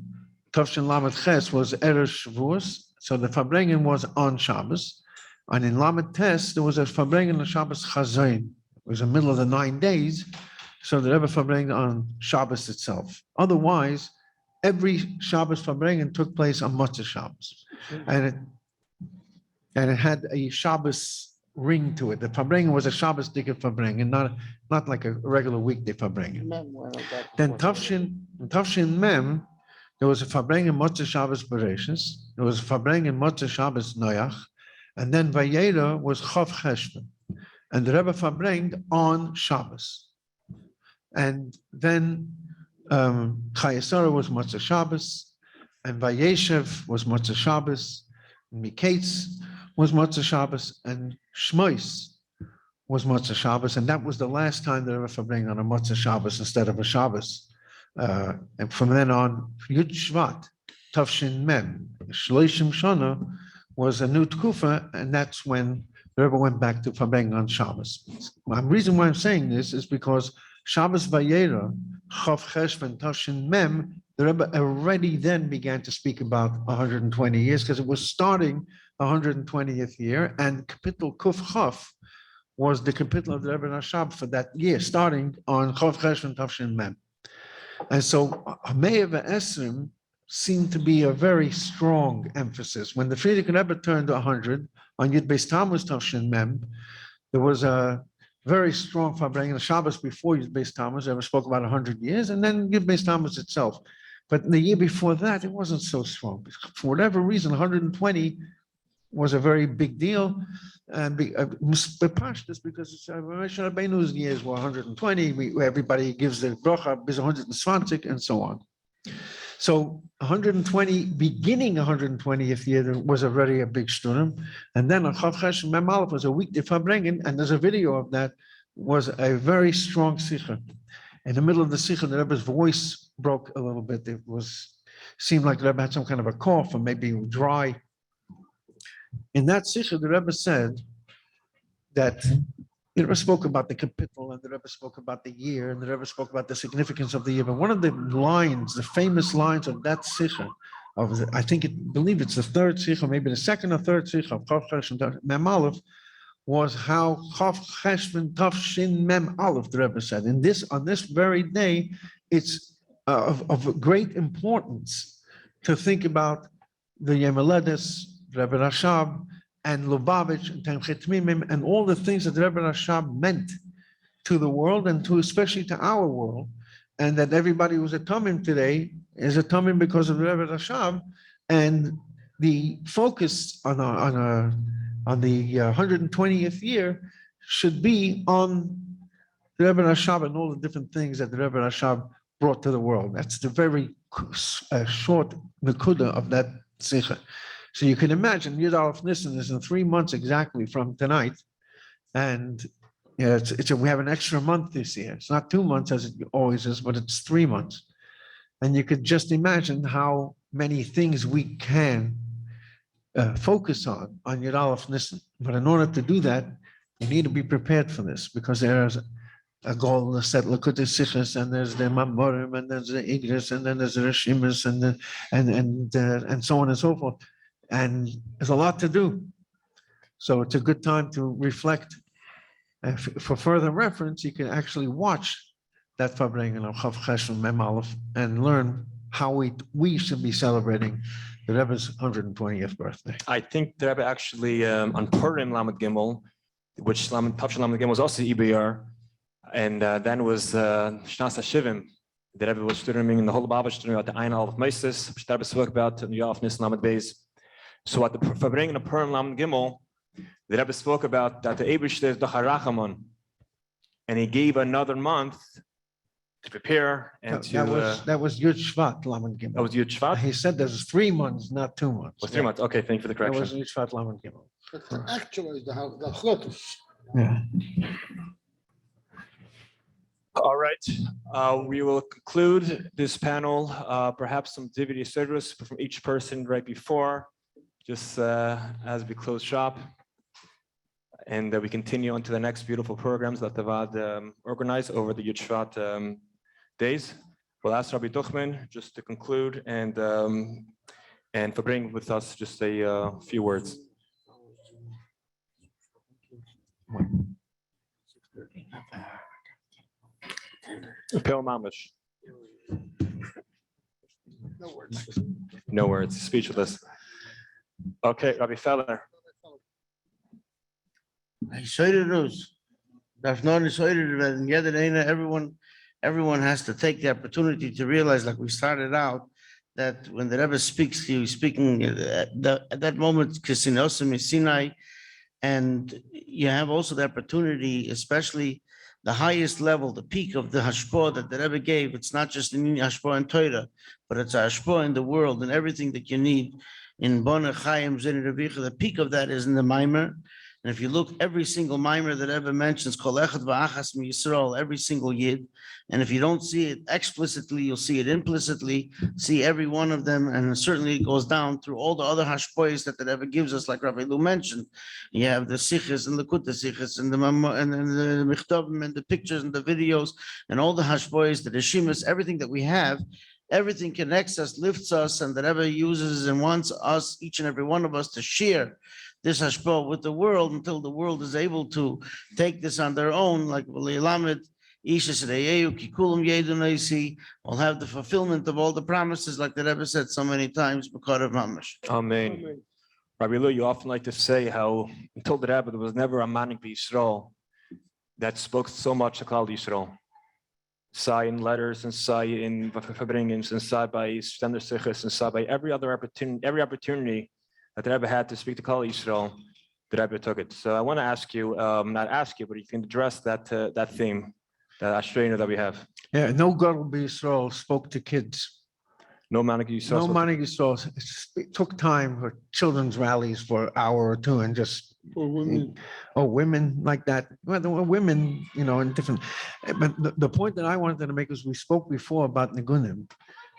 Tavshin Lamed Ches was Erev Shavuos, so the Farbrengens was on Shabbos. And in Lamed Tes, there was a Farbrengens on Shabbos Chazayin. It was the middle of the 9 days, so the Rebbe Farbrengens on Shabbos itself. Otherwise, every Shabbos Farbrengens took place on Motzei Shabbos, and it had a Shabbos ring to it. The Farbrengens was a Shabbos Dikat Farbrengens, not like a regular weekday Farbrengens. Then Tavshin Mem, there was a Farbrengens Motzei Shabbos Bereshis, there was a Farbrengens Motzei Shabbos Noach, and then Vayera was Chov Cheshvan, and the Rebbe Farbrengens on Shabbos. And then Chayesara was Motzei Shabbos, and Vayeshev was Motzei Shabbos, and Miketz was Motzei Shabbos, and Shmois was Motzei Shabbos, and that was the last time the Rebbe Farbrengens on a Motzei Shabbos instead of a Shabbos. And from then on, Yud Shevat, Tavshin Mem, Shloshim Shana was a new Tkufa, and that's when the Rebbe went back to Farbrengens on Shabbos. The reason why I'm saying this is because Shabbos Vayera, Chov Cheshvan, Tavshin Mem, the Rebbe already then began to speak about 120 years, because it was starting 120th year, and Kapitel Kuf Chaf was the Kapitel of the Rebbe Rashab for that year, starting on Chov Cheshvan Tavshin Mem. And so Hamei Esrim seemed to be a very strong emphasis. When the Frierdiker Rebbe turned 100 on Yud Beis Tammuz Tavshin Mem, there was a very strong Farbrengens Shabbos before Yud Beis Tammuz. Rebbe spoke about 100 years, and then Yud Beis Tammuz itself. But the year before that, it wasn't so strong. For whatever reason, 120 was a very big deal, and Pashtus, because Moshe Rabbeinu's years were 120. Everybody gives the bracha, is 120, and so on. So 120, beginning 120th year, there was already a big shturim, and then on Chav Chesed Mem Aleph was a weekday Farbrengens, and there's a video of that. Was a very strong sikha. In the middle of the sikha, the Rebbe's voice broke a little bit. It seemed like the Rebbe had some kind of a cough, or maybe dry. In that sikha, the Rebbe said that the Rebbe spoke about the kapitel, and the Rebbe spoke about the year, and the Rebbe spoke about the significance of the year. But one of the lines, the famous lines of that sikha, I believe it's the third sikha, maybe the second or third sikha of Chav Chesed Mem Aleph, was how Chav Cheshvan Tavshin Mem Aleph, the Rebbe said. On this very day, it's of great importance to think about the Yom Haledes, Rebbe Rashab, and Lubavitch, and Temchet Mimim, and all the things that the Rebbe Rashab meant to the world, and especially to our world, and that everybody who's a tamim today is a tamim because of the Rebbe Rashab, and the focus on the 120th year should be on the Rebbe Rashab and all the different things that the Rebbe Rashab brought to the world. That's the very short nekuda of that sikha. So you can imagine Yud Aleph Nisan is in 3 months exactly from tonight, and we have an extra month this year. It's not 2 months as it always is, but it's 3 months, and you could just imagine how many things we can focus on Yud Aleph Nisan. But in order to do that, you need to be prepared for this, because there's a goal to set Lakutei Sichos, and there's the Mamorim, and there's the Igris, and then there's the Rishimus, and so on and so forth. And there's a lot to do. So it's a good time to reflect. For further reference, you can actually watch that Farbrengens of Chav Chesed Mem Aleph and learn how we should be celebrating the Rebbe's 120th birthday. I think the Rebbe actually on Purim Lamed Gimel, which Tavshin Lamed Gimel was also EBR, and then was Shnas HaShivim. The Rebbe was studying in the whole Baba studying about the Ein Aleph Meises, which the Rebbe spoke about in the Yafnis Lamed Beis. So at the Farbrengens of Purim Lamed Gimel, the Rebbe spoke about that the Eibishter is Docharachamon, and he gave another month to prepare and That was Yud Shevat Lamed Gimel. that was Yud Shevat. He said there's 3 months, not 2 months. Was 3 months. Okay, thank you for the That correction. was Yud Shevat Lamed Gimel. But actually, the Chlotus. Yeah. All right, we will conclude this panel. Perhaps some divinity service from each person right before, just as we close shop. And we continue on to the next beautiful programs that the VAD organized over the Yud Shevat days. We'll ask Rabbi Duchman just to conclude and for bringing with us just a few words. Pil Mamish. No words. No words, speechless. Okay, Rabbi Feller. Everyone has to take the opportunity to realize, like we started out, that when the Rebbe speaks to you, speaking at that moment, Kisinosim is Sinai, and you have also the opportunity, especially the highest level, the peak of the hashpah that the Rebbe gave. It's not just in hashpah and Torah, but it's a hashpah in the world and everything that you need in Bona Chaim Zeni Revicha. The peak of that is in the Maimer. And if you look, every single Maimer that Rebbe mentions, Kol Echad V'Achas MiYisrael, every single Yid. And if you don't see it explicitly, you'll see it implicitly, see every one of them. And certainly it goes down through all the other hashpoyas that the Rebbe gives us, like Rabbi Lu mentioned. You have the Sichas and the Kuta Sichas and the Michtavim and the pictures and the videos and all the hashpoyas, the Reshimas, everything that we have. Everything connects us, lifts us, and the Rebbe uses and wants us, each and every one of us, to share this hashpah with the world until the world is able to take this on their own, like will have the fulfillment of all the promises, like the Rebbe said so many times, because of Mamash. Amen. Rabbi Lu, you often like to say how until the Rebbe there was never a Manik Yisrael that spoke so much to Klal Yisrael. Sai in letters and Sai in Farbrengens and Sai by Stender Sichas and Sai by every opportunity that the Rebbe had to speak to Klal Yisrael, the Rebbe took it. So I want to ask you, not ask you, but you can address that theme, that Australian that we have. Yeah, no Gadol B'Yisrael spoke to kids. No Manik Yisrael. No Manik Yisrael. It took time for children's rallies for an hour or two and just, women like that. Well, there were women, in different, but the point that I wanted to make is we spoke before about Nigunim,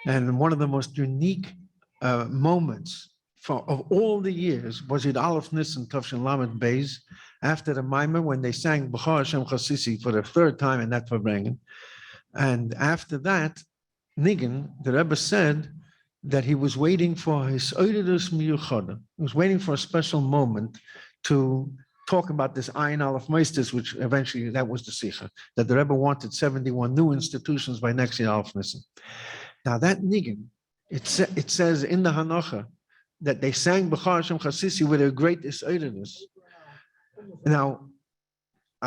and one of the most unique moments of all the years was Yud Aleph Nisan Tavshin Lamed Beis, after the Maimer, when they sang B'char Hashem Chasisi for the 3rd time in that Farbrengen. And after that, Nigan, the Rebbe said that he was waiting for his Oidus Miyuchada. He was waiting for a special moment to talk about this Ein Aleph Meisters, which eventually that was the Sikha, that the Rebbe wanted 71 new institutions by next year Aleph Nisan. Now that Nigan, it says in the Hanocha that they sang B'char Hashem Chasisi with their great Oidus. Now,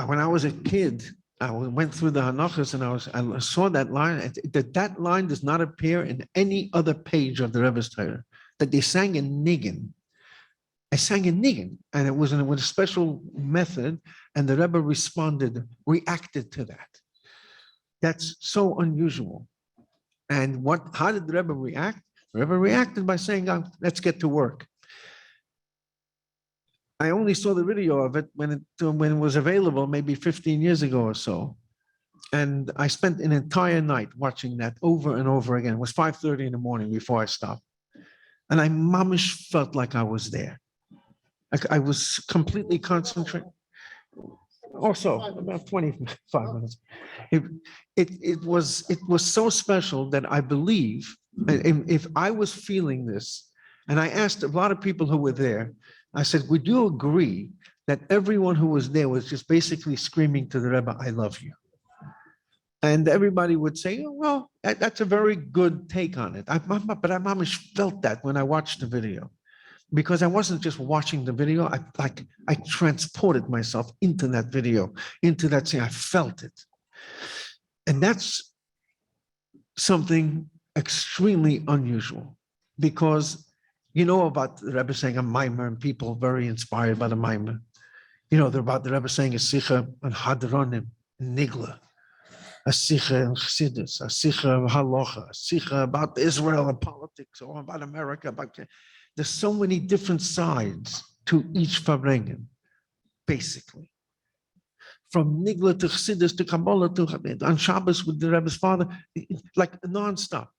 when I was a kid, I went through the Hanachas and I saw that line. That line does not appear in any other page of the Rebbe's Torah. That they sang in Nigan. I sang in Nigan, and it was with a special method, and the Rebbe reacted to that. That's so unusual. And how did the Rebbe react? The Rebbe reacted by saying, "Let's get to work." I only saw the video of it when it was available, maybe 15 years ago or so. And I spent an entire night watching that over and over again. It was 5:30 in the morning before I stopped. And I mamish felt like I was there. Like I was completely concentrated. Also, about 25 minutes. It was so special that I believe, if I was feeling this, and I asked a lot of people who were there, I said, would you agree that everyone who was there was just basically screaming to the Rebbe, I love you? And everybody would say, oh, well, that's a very good take on it. But I mamish felt that when I watched the video, because I wasn't just watching the video. I transported myself into that video, into that scene. I felt it. And that's something extremely unusual, because you know about the Rebbe saying a mimer, and people very inspired by the mimer. You know, they're about the Rebbe saying a sicha and hadronim, nigla, a sicha and chassidus, a sicha of halacha, a sicha about Israel and politics, or about America. There's so many different sides to each Farbrengen, basically. From nigla to chassidus to Kabbalah to on Shabbos with the Rebbe's father, like nonstop.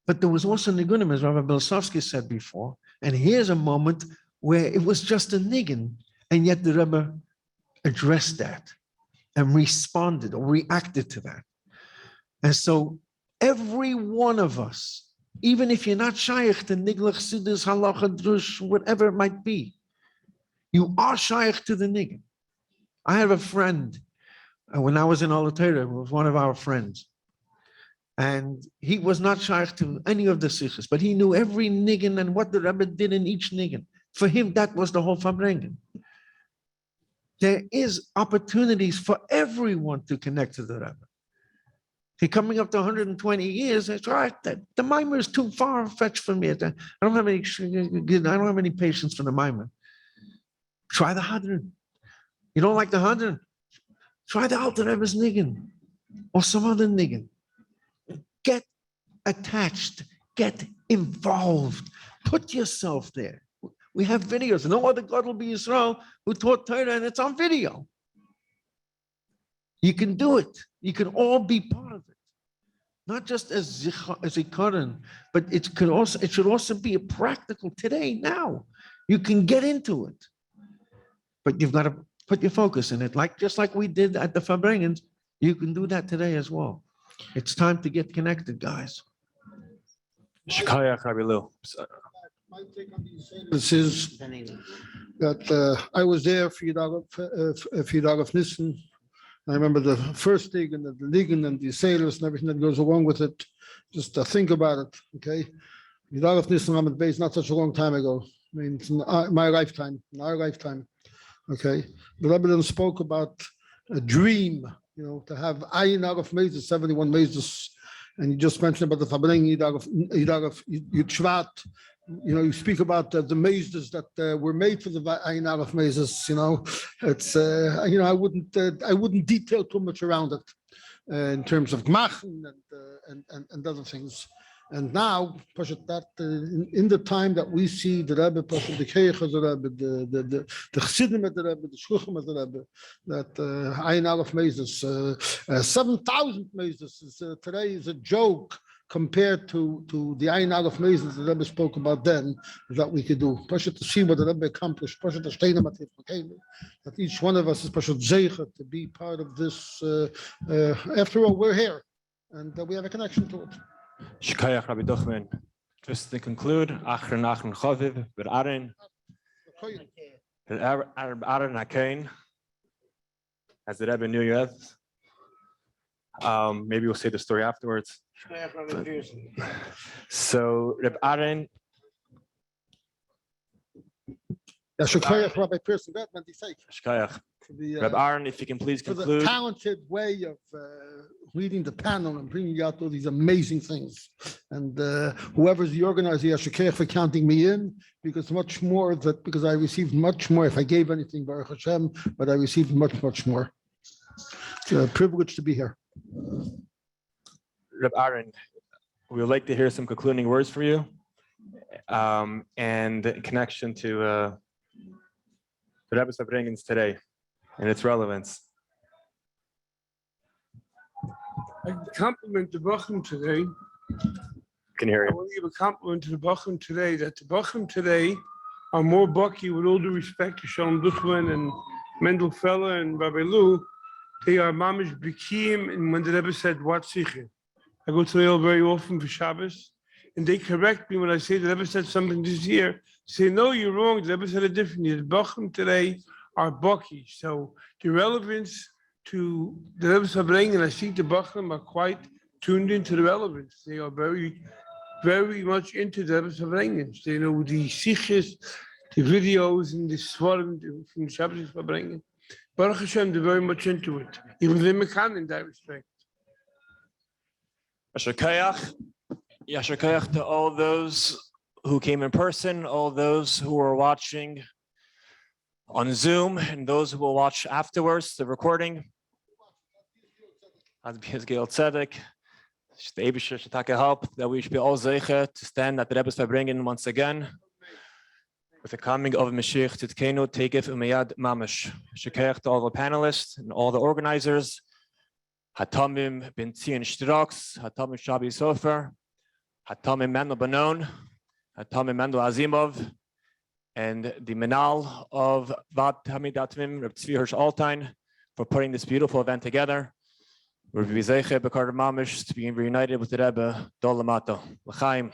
But there was also nigunim, as Rabbi Blesofksy said before. And here's a moment where it was just a niggin, and yet the Rebbe addressed that and responded or reacted to that. And so every one of us, even if you're not shaykh to nigla, chassidus, halacha, drush, whatever it might be, you are shaykh to the niggin. I have a friend, when I was in Olateira, who was one of our friends. And he was not shaykh to any of the sikhs, but he knew every niggin and what the Rebbe did in each niggin. For him, that was the whole Farbrengen. There is opportunities for everyone to connect to the Rebbe. He coming up to 120 years, it's all right, the mimer is too far-fetched for me. I don't have any patience for the mimer. Try the hadron. You don't like the hadron? Try the Alter Rebbe's niggin or some other niggin. Get attached, get involved, put yourself there. We have videos. No other God will be Israel who taught Torah, and it's on video. You can do it. You can all be part of it. Not just as zikaron, but it should also be a practical today, now. You can get into it. But you've got to put your focus in it. Just like we did at the Farbrengens, you can do that today as well. It's time to get connected, guys. Shkayach, Rabbi Lou. My take on these sailors is that I was there for Yud of Nissen. I remember the first dig and the Ligan and the sailors and everything that goes along with it. Just to think about it, okay? Yud of Nissen, I'm at base not such a long time ago. I mean, it's in my lifetime, in our lifetime, okay? The Rebbe then spoke about a dream, you know, to have Ayin out of Mezes, 71 Mezes, and you just mentioned about the Farbrengen Yud Shevat. You know, you speak about the Mezes that were made for the Ayin out of Mezes. You know, it's you know, I wouldn't detail too much around it in terms of Gmachen and other things. And now, that in the time that we see the Rebbe, the Keich of the Rebbe, the Chassidim of the Rebbe, the Shluchim of the Rebbe, that Ayin Aleph Mezes, 7,000 Mezes today is a joke compared to the Ayin Aleph Mezes the Rebbe spoke about then, that we could do. To see what the Rebbe accomplished, that each one of us is zeicha to be part of this. After all, we're here, and we have a connection to it. Shkayach, Rabbi Duchman. Just to conclude, Aharon Chaviv, Aharon, Aharon Akain, as the Rebbe knew you as. Maybe we'll say the story afterwards. So, Reb Aharon. Yeah, Shkayach, Rabbi Pearson, that meant Shkayach. Reb Aharon, if you can please conclude. For the talented way of leading the panel and bringing out all these amazing things. And whoever's the organizer, Yashikech, for counting me in, because I received much more. If I gave anything, Baruch Hashem, but I received much, much more. It's a privilege to be here. Reb Aharon, we would like to hear some concluding words for you, and in connection to the Rebbe's Farbrengens today and its relevance. I compliment the Bachim today. Can hear I you. want to give a compliment to the Bachim today, that the Bachim today are more Baki, with all due respect to Sholom Duchman and Mendel and Rabbi Lou. They are mamish bikim, and when the Rebbe said, what sicher? I go to Israel very often for Shabbos, and they correct me when I say the Rebbe said something this year. Say, no, you're wrong. The Rebbe said it differently. The Bachim today are Baki. So the relevance to the Rebbe's Farbrengen, I think the Bachram are quite tuned into the relevance. They are very, very much into the Rebbe's Farbrengens. They know the sichos, the videos, and the svarim from Shabbos Farbrengen. Baruch Hashem, they're very much into it. Even the Mekan in that respect. Yasher koyach to all those who came in person, all those who are watching on Zoom, and those who will watch afterwards, the recording. As Gil Tzedek, the Eibusher should take a help that we should be all zeicha to stand at the Rebbe's Farbrengen once again with the coming of Mashiach Tzidkenu Teikef Umeyad Mamash. Shekayach to all the panelists and all the organizers, Hatamim Ben Tzion Shtroks, Hatamim Shabi Sofer, Hatamim Mendel Banon, Hatamim Mendel Azimov, and the Menal of Vat Hamid Atmim, Reb Tzvi Hirsch Altein, for putting this beautiful event together. We're Bizeiche Bekar Mamish to be reunited with the Rebbe Dolamato. L'chaim.